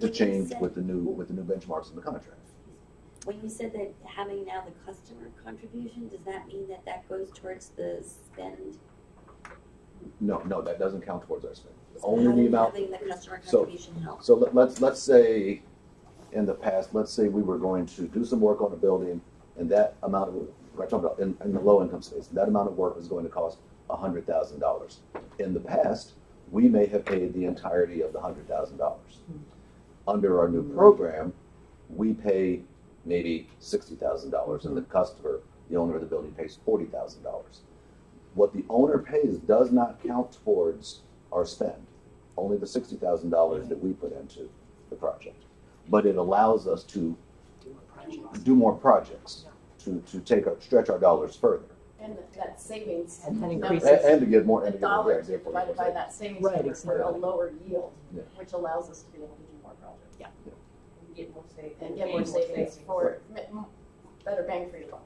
To change with the new benchmarks in the contract. When you said that having now the customer contribution, does that mean that goes towards the spend? No, that doesn't count towards our spend. So Only the amount. Having the customer contribution help. So let's say in the past, let's say we were going to do some work on a building, and that amount of, we're talking about in the low income space, that amount of work was going to cost $100,000. In the past, we may have paid the entirety of the $100,000. Under our new program, we pay maybe $60,000, and the customer, the owner of the building, pays $40,000. What the owner pays does not count towards our spend, only the $60,000 that we put into the project. But it allows us to do more projects, to stretch our dollars further. And that savings. And that number, increases. And to get more, and the to get more dollars grants, therefore divided more by that savings Right, number for a exactly. lower yield, Yeah. which allows us to be able to do more projects. Yeah. Get more savings. And get more savings for better bang for your buck.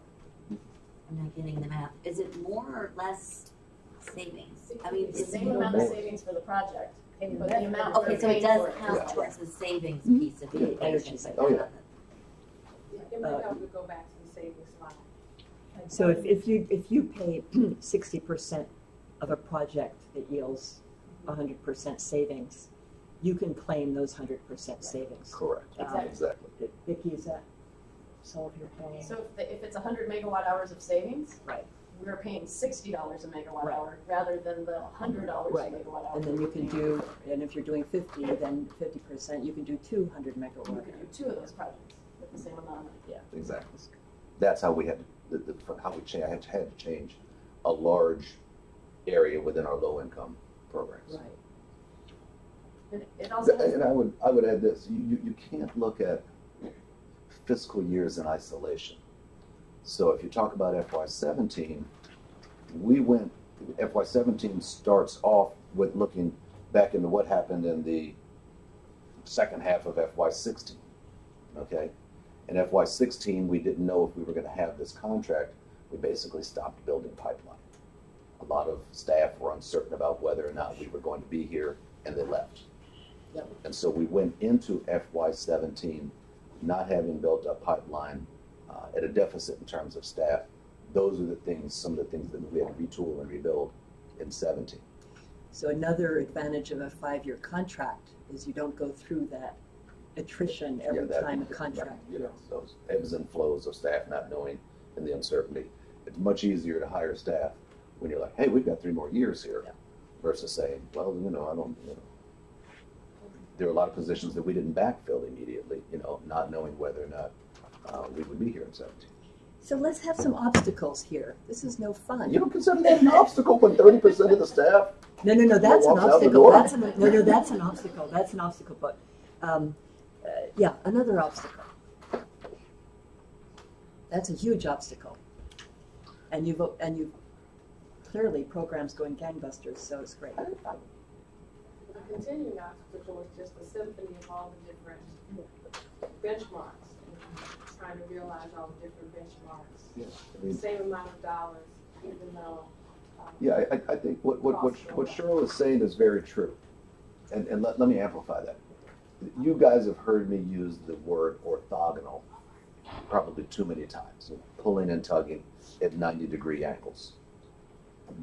I'm not getting the math. Is it more or less savings? I mean, It's the is same it amount of more? savings for the project, but the amount Okay, we're so it paying does for count is towards the savings Mhm. piece of the Yeah, equation. energy but Oh, yeah. not It might help to go back to the savings line. So if you pay 60% of a project that yields 100% savings, you can claim those 100% savings. Correct. Exactly. Exactly. Vicki, is that solve your problem? So if it's 100 megawatt hours of savings, Right. we're paying $60 a megawatt Right. hour rather than the $100 Right. a megawatt hour. And then you can do, and if you're doing 50, then 50%, you can do 200 You megawatt. could do 2 of those projects with the same amount of money. Yeah. Exactly. That's how we had how we had to change a large area within our low income programs. Right. And it also has, And I would add this: you can't look at fiscal years in isolation. So if you talk about FY17, FY17 starts off with looking back into what happened in the second half of FY16. Okay, in FY16 we didn't know if we were going to have this contract. We basically stopped building pipeline. A lot of staff were uncertain about whether or not we were going to be here, and they left. Yep. And so we went into FY17 not having built a pipeline, at a deficit in terms of staff. Those are some of the things that we had to retool and rebuild in 17. So another advantage of a 5-year contract is you don't go through that attrition every time a contract. You know, those ebbs and flows of staff not knowing and the uncertainty. It's much easier to hire staff when you're like, hey, we've got 3 more years here, versus saying, well, I don't. There are a lot of positions that we didn't backfill immediately, not knowing whether or not we would be here in 17. So let's have some obstacles here. This is no fun. You don't consider that an obstacle when 30% of the staff? No, that's an walks out the obstacle. door? That's an obstacle. That's an obstacle. But yeah, another obstacle. That's a huge obstacle. And you've clearly programs going gangbusters, so it's great. A continuing obstacle was just the symphony of all the different benchmarks, and trying to realize all the different benchmarks. Yeah, The same amount of dollars, even though. Yeah, I think what Cheryl is saying is very true. And let me amplify that. You guys have heard me use the word orthogonal probably too many times, pulling and tugging at 90-degree angles.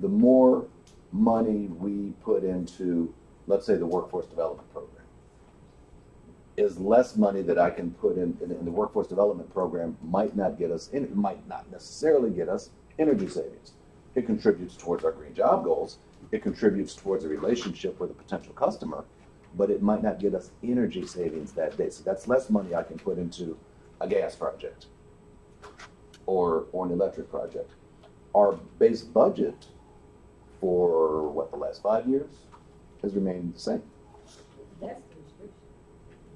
The more money we put into, let's say, the workforce development program, is less money that I can put in the workforce development program might not necessarily get us energy savings. It contributes towards our green job goals. It contributes towards a relationship with a potential customer, but it might not get us energy savings that day. So that's less money I can put into a gas project or an electric project. Our base budget for the last 5 years has remained the same. That's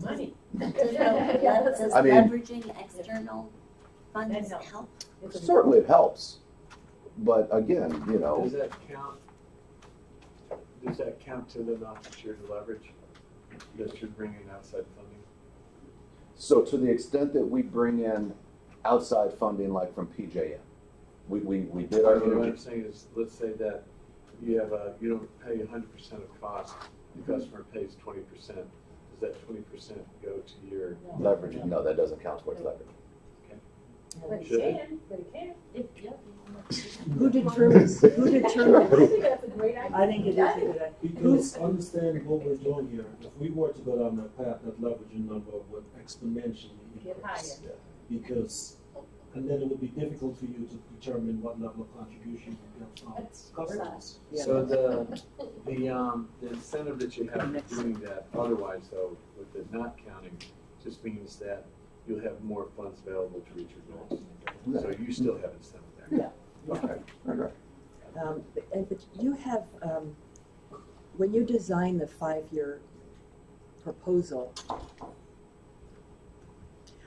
money. Does I mean, leveraging external funds help? Certainly it helps, but again, Does that count to the amount that you're to leverage, that you're bringing outside funding? So to the extent that we bring in outside funding, like from PJM, we did our What I'm energy. saying is, let's say that you don't pay 100% of cost, the customer pays 20%. Does that 20% go to your Leveraging, no, that doesn't count towards leverage. But it Should can, but it can. Who determines? I think that's a great idea. I think it is a good idea. Because understand what we're doing here, if we were to go down that path, that leveraging number would exponentially Get increase. higher. Because, and then it would be difficult for you to determine what level of contribution you get from customers. So the incentive that you have for doing that otherwise, though, with the not counting, just means that you'll have more funds available to reach your goals. So you still have incentive there. Yeah. Okay. Okay. But you have, when you design the 5-year proposal,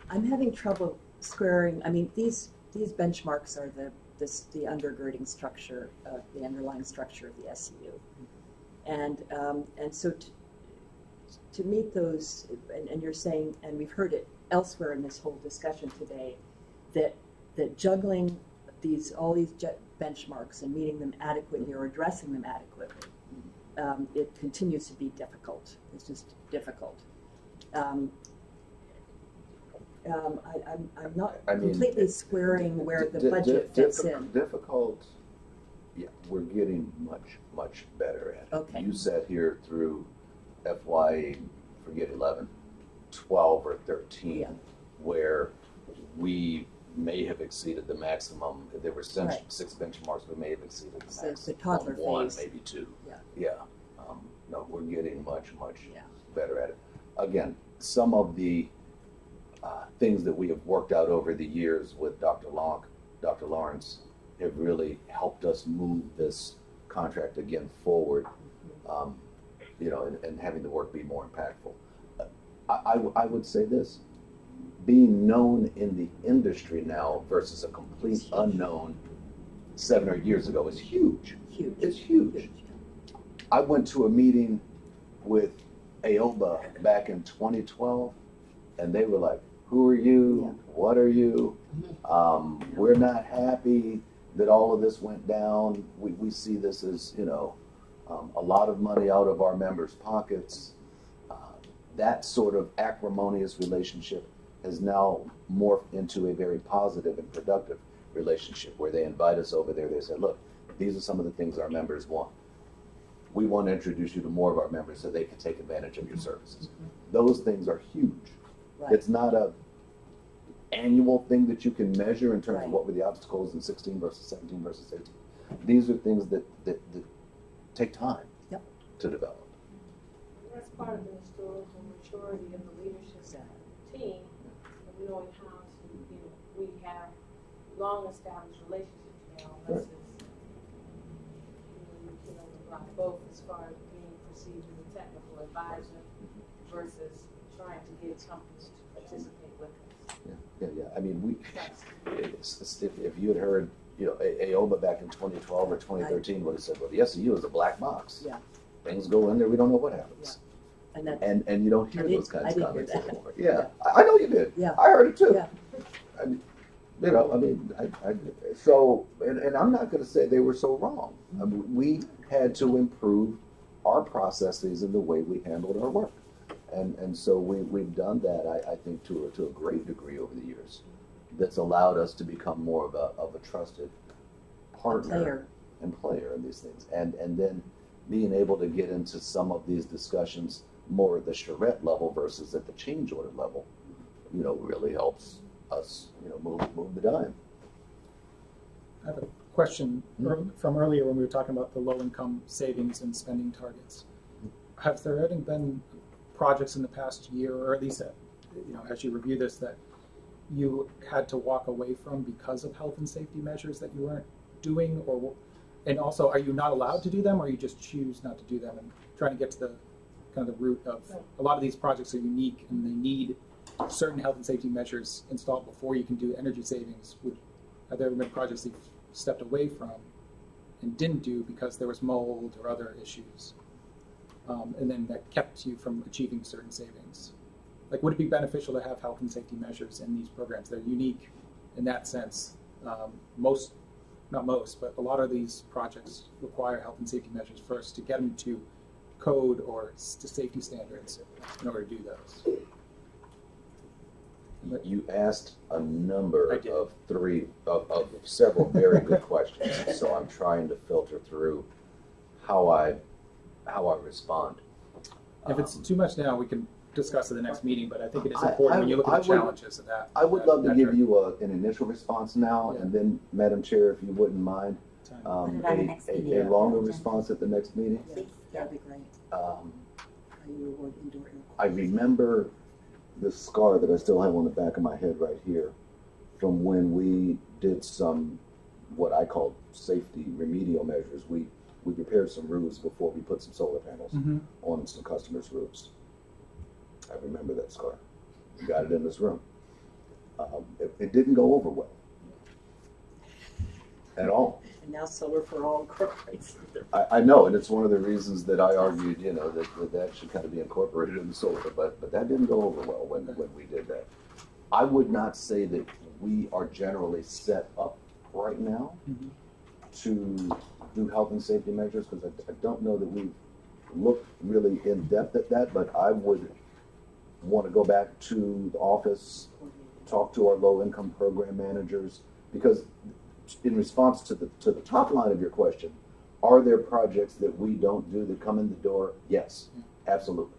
I'm having trouble squaring. I mean, these benchmarks are the undergirding structure, the underlying structure of the SEU. And so to meet those, and you're saying, and we've heard it elsewhere in this whole discussion today, that juggling all these benchmarks and meeting them adequately or addressing them adequately, it continues to be difficult. It's just difficult. I'm not completely squaring where the budget fits in. Difficult. Yeah, we're getting much better at it. Okay. You sat here through FY, forget 11, 12 or 13, Yeah. where we may have exceeded the maximum. There were six benchmarks. We may have exceeded the maximum. The toddler one, phase. maybe two. Yeah. Yeah. No, we're getting much better at it. Again, some of the things that we have worked out over the years with Dr. Locke, Dr. Lawrence, have really helped us move this contract again forward, and having the work be more impactful. I would say this, being known in the industry now versus a complete unknown 7 or 8 years ago is huge. It's huge. I went to a meeting with AOBA back in 2012, and they were like, who are you? What are you? We're not happy that all of this went down. We see this as, a lot of money out of our members' pockets. That sort of acrimonious relationship has now morphed into a very positive and productive relationship where they invite us over there. They say, look, these are some of the things our members want. We want to introduce you to more of our members so they can take advantage of your services. Those things are huge. Right. It's not a annual thing that you can measure in terms of what were the obstacles in 16 versus 17 versus 18. These are things that take time to develop. That's part of the historical maturity of the leadership team, and knowing how to, we have long established relationships now versus, both as far as being perceived as a technical advisor versus trying to get companies to participate with us. Yeah. I mean, if you had heard, AOBA back in 2012 or 2013 would have said, well, the SEU is a black box. Yeah. Things go in there, we don't know what happens. Yeah. And you don't hear those kinds of comments hear that. anymore. Yeah. I know you did. Yeah. I heard it too. Yeah. So, and I'm not going to say they were so wrong. I mean, we had to improve our processes and the way we handled our work. And so we've done that, I think, to a great degree over the years. That's allowed us to become more of a trusted partner and player in these things. And then being able to get into some of these discussions more at the charrette level versus at the change order level, really helps us, move the dime. I have a question from earlier when we were talking about the low-income savings and spending targets. Have there been projects in the past year, or at least, as you review this, that you had to walk away from because of health and safety measures that you weren't doing, and also, are you not allowed to do them, or you just choose not to do them, and trying to get to the kind of the root of a lot of these projects are unique and they need certain health and safety measures installed before you can do energy savings. Have there been projects that you've stepped away from and didn't do because there was mold or other issues, and then that kept you from achieving certain savings? Like, would it be beneficial to have health and safety measures in these programs? They're unique in that sense. Not most, but a lot of these projects require health and safety measures first to get them to code or to safety standards in order to do those. You asked a number of several very good questions, so I'm trying to filter through how I respond. If it's too much now, we can discuss at the next meeting, but I think it is important when you look at the challenges of that. I would love to give you an initial response now, and then, Madam Chair, if you wouldn't mind, a longer response at the next meeting. That'd be great. I remember the scar that I still have on the back of my head right here from when we did some, what I call safety remedial measures. We repaired some roofs before we put some solar panels on some customers' roofs. I remember that scar. We got it in this room. It didn't go over well. at all. And now solar for all incorporates. I know, and it's one of the reasons that I argued, that should kind of be incorporated in the solar, but that didn't go over well when we did that. I would not say that we are generally set up right now to do health and safety measures, because I don't know that we've looked really in depth at that, but I would want to go back to the office, talk to our low income program managers, because in response to the top line of your question, are there projects that we don't do that come in the door? Yes, absolutely.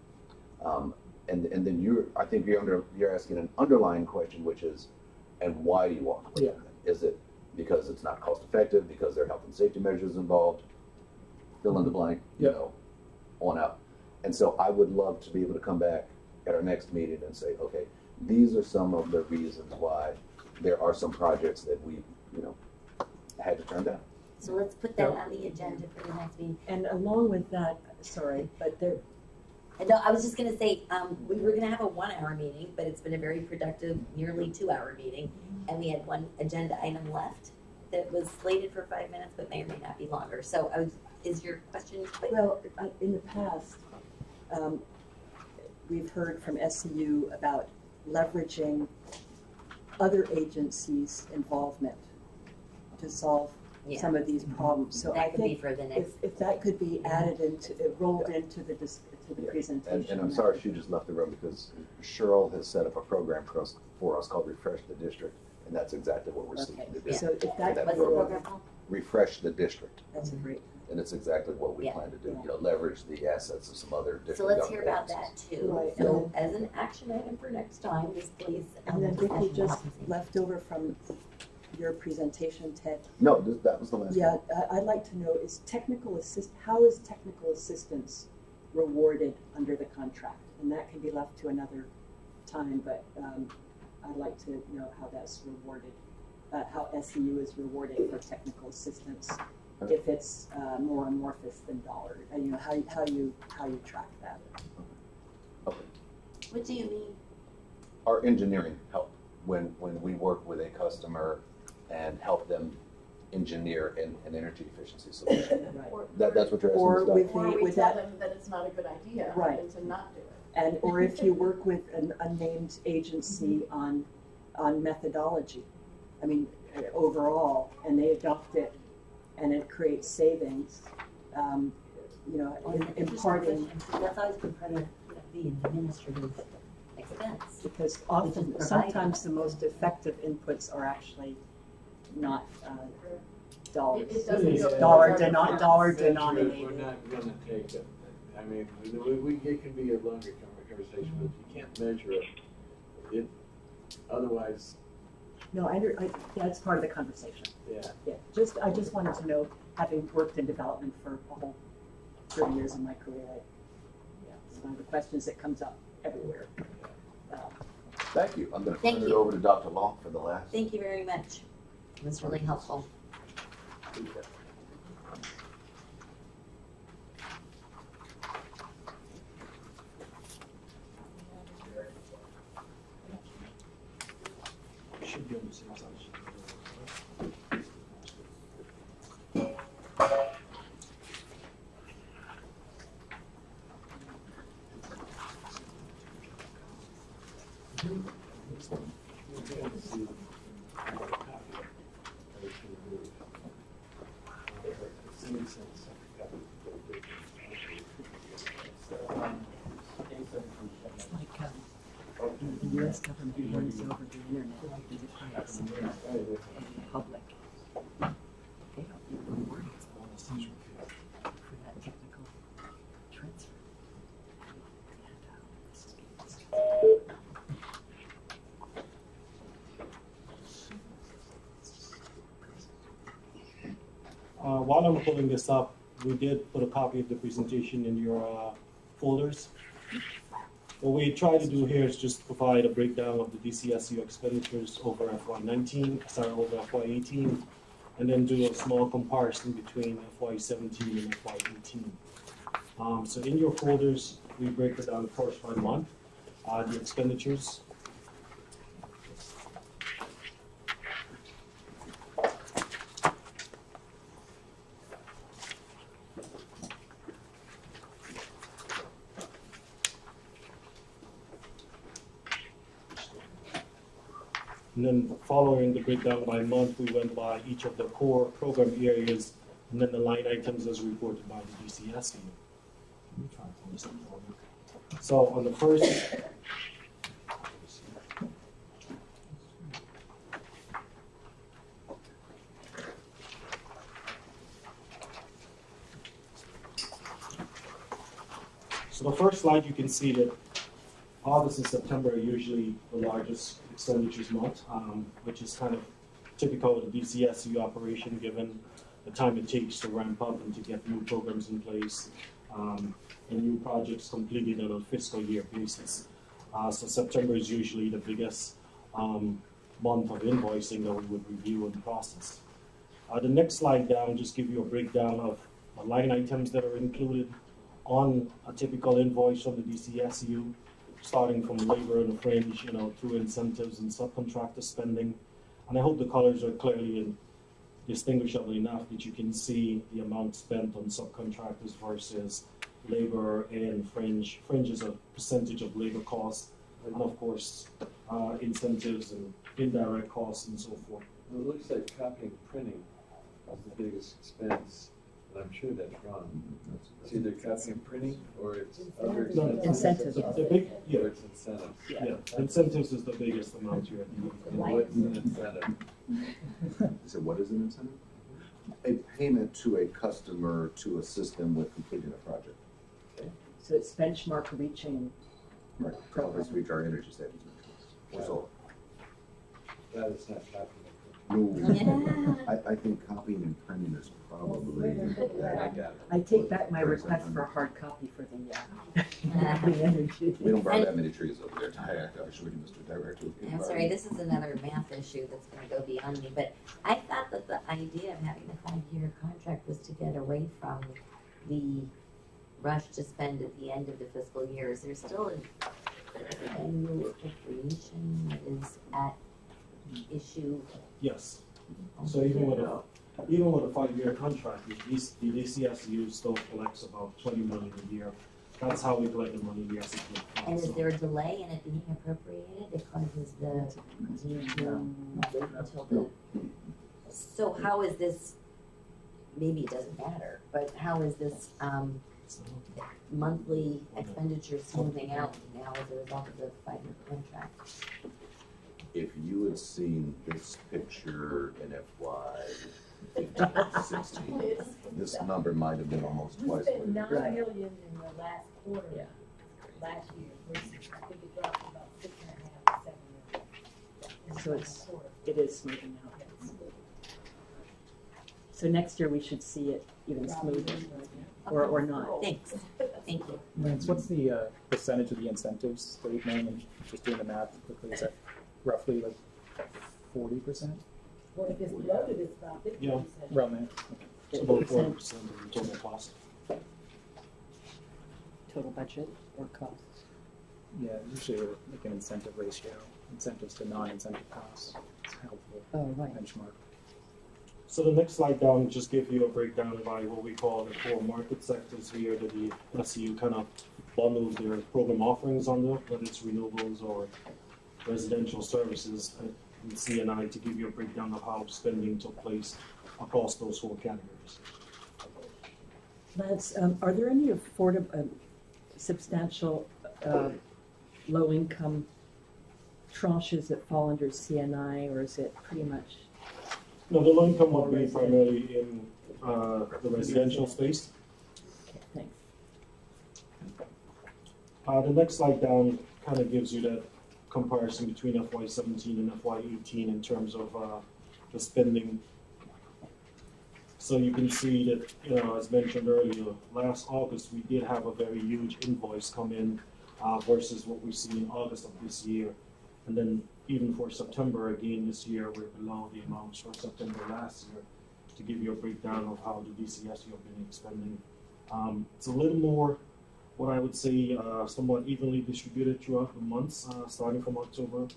And then I think you're asking an underlying question, which is, and why do you walk away from it? Is it because it's not cost effective, because there are health and safety measures involved? Fill in the blank, on out. And so I would love to be able to come back at our next meeting and say, okay, these are some of the reasons why there are some projects that we, had to turn down. So let's put that on the agenda for the next meeting. And along with that, sorry, but there. No, I was just going to say, we were going to have a 1 hour meeting, but it's been a very productive, nearly 2 hour meeting. And we had one agenda item left that was slated for 5 minutes, but may or may not be longer. So is your question clear? Well, in the past, we've heard from SCU about leveraging other agencies' involvement to solve some of these problems. So that I could think be for the next. if that could be added rolled into the presentation. And I'm sorry she just left the room, because Cheryl has set up a program for us called Refresh the District, and that's exactly what we're seeking to do. So if that That could program, Refresh the District. That's a great. And it's exactly what we plan to do. Leverage the assets of some other different. So let's hear about that too. Right. So as an action item for next time, just please. And then Vicki, just left over from your presentation, Ted. No, that was the last. Yeah, I'd like to know, how is technical assistance rewarded under the contract? And that can be left to another time, but I'd like to know how that's rewarded, how SEU is rewarded for technical assistance, if it's more amorphous than dollar, and how you track that. Okay. What do you mean? Our engineering help when we work with a customer and help them engineer an energy efficiency solution. Right. That's what you're asking. Or us with we that, tell them that it's not a good idea Right. and to not do it. and or if you work with an unnamed agency on methodology, I mean overall, and they adopt it, and it creates savings. Imparting. That's always been part of the administrative expense. Because often, sometimes the most effective inputs are actually not dollars. Dollar denominated. We're not gonna take it. I mean, it can be a longer conversation, but if you can't measure it, otherwise. No, that's part of the conversation. Yeah. I just wanted to know, having worked in development for a whole 30 years of my career, it's one of the questions that comes up everywhere. Thank you. I'm going to Thank turn it you. over to Dr. Long for the last. Thank you very much. It was really helpful. Should be on the same side. It's like the U.S. government runs over the internet and the privacy of the public. They don't even reward us for that technical transfer. While I'm pulling this up, we did put a copy of the presentation in your folders. What we try to do here is just provide a breakdown of the DCSU expenditures over FY18, and then do a small comparison between FY17 and FY18. So in your folders, we break it down, of course, by month, the expenditures. And then following the breakdown by month, we went by each of the core program areas, and then the line items as reported by the DCSU. So on the first, so the first slide, you can see that August and September are usually the largest expenditures month, which is kind of typical of the DCSU operation, given the time it takes to ramp up and to get new programs in place and new projects completed on a fiscal year basis. So September is usually the biggest month of invoicing that we would review and process. The next slide down just give you a breakdown of the line items that are included on a typical invoice from the DCSU, starting from labor and fringe, through incentives and subcontractor spending. And I hope the colors are clearly and distinguishable enough that you can see the amount spent on subcontractors versus labor and fringe. Fringe is a percentage of labor costs, and of course, incentives and indirect costs and so forth. It looks like copying and printing is the biggest expense, and I'm sure that's wrong. It's either copying and printing or it's other expenses. Incentives. Yeah. Or it's incentives. Yeah, incentives is the biggest amount here. And what's an incentive? So what is an incentive? A payment to a customer to assist them with completing a project. So it's benchmark reaching. Right, to help us reach our energy savings metrics. Or so. That is not copying. No, I think copying and printing is probably. I take back my request for a hard copy for the energy. We don't burn that many trees over there. I assure you, Mr. Director. I'm sorry, this is another math issue that's gonna go beyond me, but I thought that the idea of having a 5-year contract was to get away from the rush to spend at the end of the fiscal year. Is there still an annual appropriation that is at issue? Yes. So even with a 5-year contract, the DCSU still collects about $20 million a year. That's how we collect the money we actually collect. And is there a delay in it being appropriated? It causes the until the. So how is this? Maybe it doesn't matter, but how is this monthly expenditure smoothing out now as a result of the 5-year contract? If you had seen this picture in FY 16, this number might have been almost twice. You said $9 million in the last quarter, last year, versus I think it dropped about 6.5 to 7 million. So it is smoothing out. So next year we should see it even smoother, or not. Thanks. Thank you. Lance, what's the percentage of the incentives that we've known? And just doing the math quickly, is that roughly like 40%? Well, if it's loaded, it's about 50%. Yeah. Around there. It's about 40% of the total cost. Total budget or cost? Yeah, usually like an incentive ratio, incentives to non-incentive costs. It's helpful. Oh, right. Benchmark. So the next slide down just gives you a breakdown by what we call the core market sectors here that the SEU kind of bundles their program offerings under, whether it's renewables or residential services and CNI, to give you a breakdown of how spending took place across those 4 categories. Lance, are there any affordable, substantial low-income tranches that fall under CNI, or is it pretty much? No, the low income would be primarily in the residential space. Okay, thanks. The next slide down kind of gives you that comparison between FY17 and FY18 in terms of the spending. So you can see that, as mentioned earlier, last August we did have a very huge invoice come in versus what we've seen in August of this year. And then even for September again this year, we're below the amounts for September last year, to give you a breakdown of how the DCSU have been expending. It's a little more, what I would say, somewhat evenly distributed throughout the months, starting from October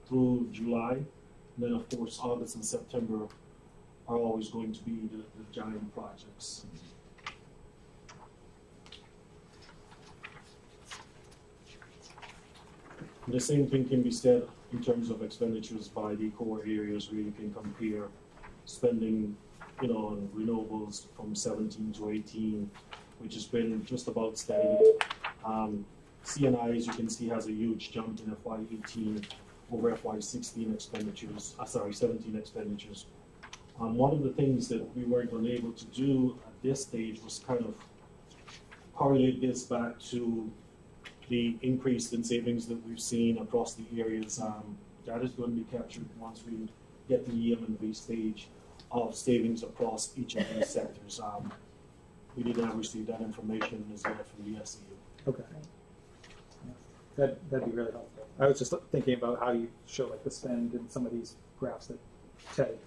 through July. And then of course August and September are always going to be the giant projects. The same thing can be said in terms of expenditures by the core areas where you can compare spending, on renewables from 17 to 18, which has been just about steady. CNI, as you can see, has a huge jump in FY18 over FY16 expenditures, 17 expenditures. One of the things that we weren't unable to do at this stage was kind of correlate this back to the increase in savings that we've seen across the areas. That is going to be captured once we get to the EM&V stage of savings across each of these sectors. We did not receive that information as yet from the SEU. Okay. That'd be really helpful. I was just thinking about how you show like the spend in some of these graphs that Ted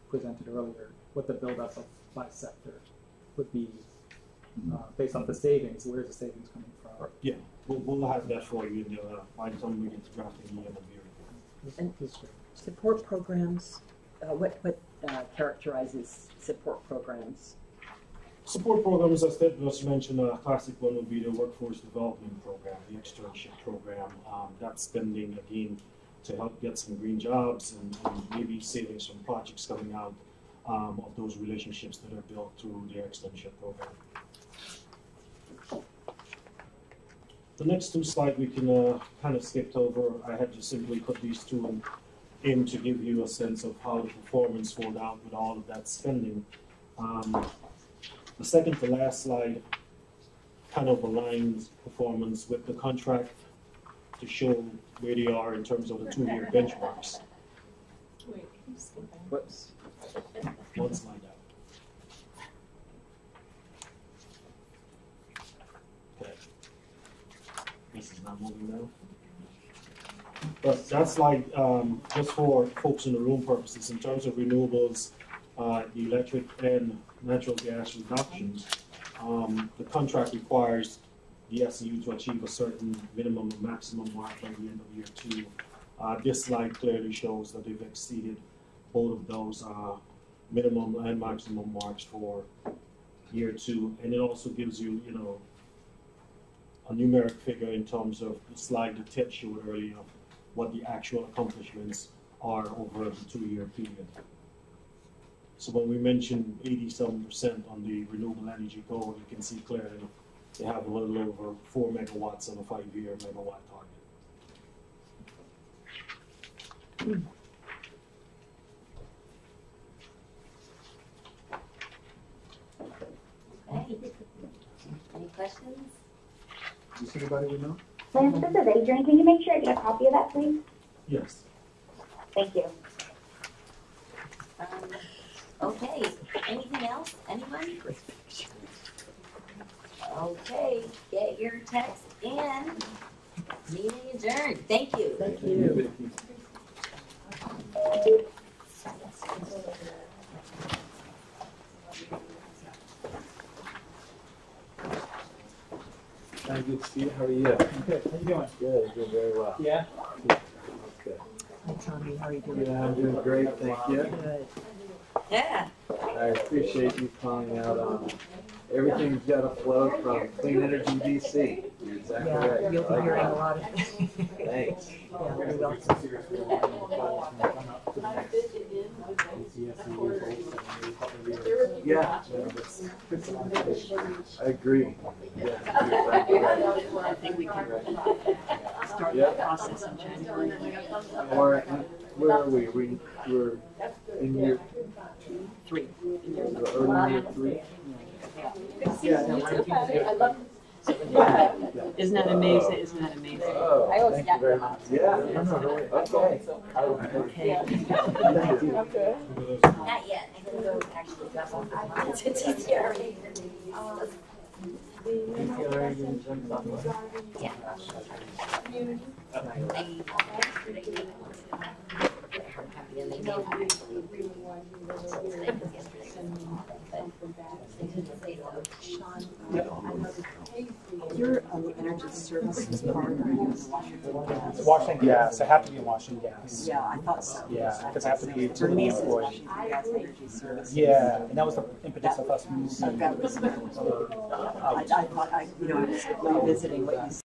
presented earlier, what the buildup of by sector would be based on the savings. Where's the savings coming from? Yeah, we'll have that for you by the time we get to drafting the EM&V. And support programs, what characterizes support programs? Support programs, as Ted just mentioned, a classic one would be the workforce development program, the externship program. That's spending, again, to help get some green jobs and maybe savings from projects coming out of those relationships that are built through the externship program. The next two slides we can kind of skipped over. I had just simply put these two in to give you a sense of how the performance rolled out with all of that spending. The second to last slide kind of aligns performance with the contract to show where they are in terms of the 2-year benchmarks. Wait, can you skip that? Whoops. One slide out. Okay. This is not moving now. But that slide, just for folks in the room purposes, in terms of renewables, the electric and natural gas reductions, the contract requires the SEU to achieve a certain minimum and maximum mark by the end of year 2. This slide clearly shows that they've exceeded both of those minimum and maximum marks for year 2, and it also gives you, a numeric figure in terms of the slide that Ted showed earlier, what the actual accomplishments are over the 2-year period. So when we mention 87% on the renewable energy goal, you can see clearly they have a little over 4 megawatts on a 5-year megawatt target. Okay. Any questions? Is anybody we know? Lance, this is Adrian. Can you make sure I get a copy of that, please? Yes. Thank you. Okay, anything else? Anyone? Okay, get your text in. Meeting adjourned. Thank you. Thank you. Hi, good to see you. How are you? Good. How you doing? Good. Doing very well. Yeah. Okay. Hi, Tommy. How are you doing? Yeah, I'm doing great. Thank you. Good. Yeah. I appreciate you calling out on everything's got to flow from Clean Energy DC. You're exactly right. Yeah, you'll be I like hearing that. a lot of it. Thanks. Yeah, you're welcome. Yeah. I agree. Yeah, you're exactly right. I think we can start Yeah. the process in January. Or where are we? We're in year 3. early year 3. I love Isn't that amazing? Isn't that amazing? Oh, I always thank you very much. Yeah. Okay. Okay. Thank you. Not yet. I'm gonna go actually drop off the clients. It's easier. Yeah. You're on the energy services part, or are you in the Washington Gas? Washington Gas. I have to be in Washington Gas. Yeah, I thought so. Yeah, because I have to be For me, it's employed. Washington Gas Energy Services. Yeah, and that was the impetus of us moving. That was, I thought, I was revisiting what you said.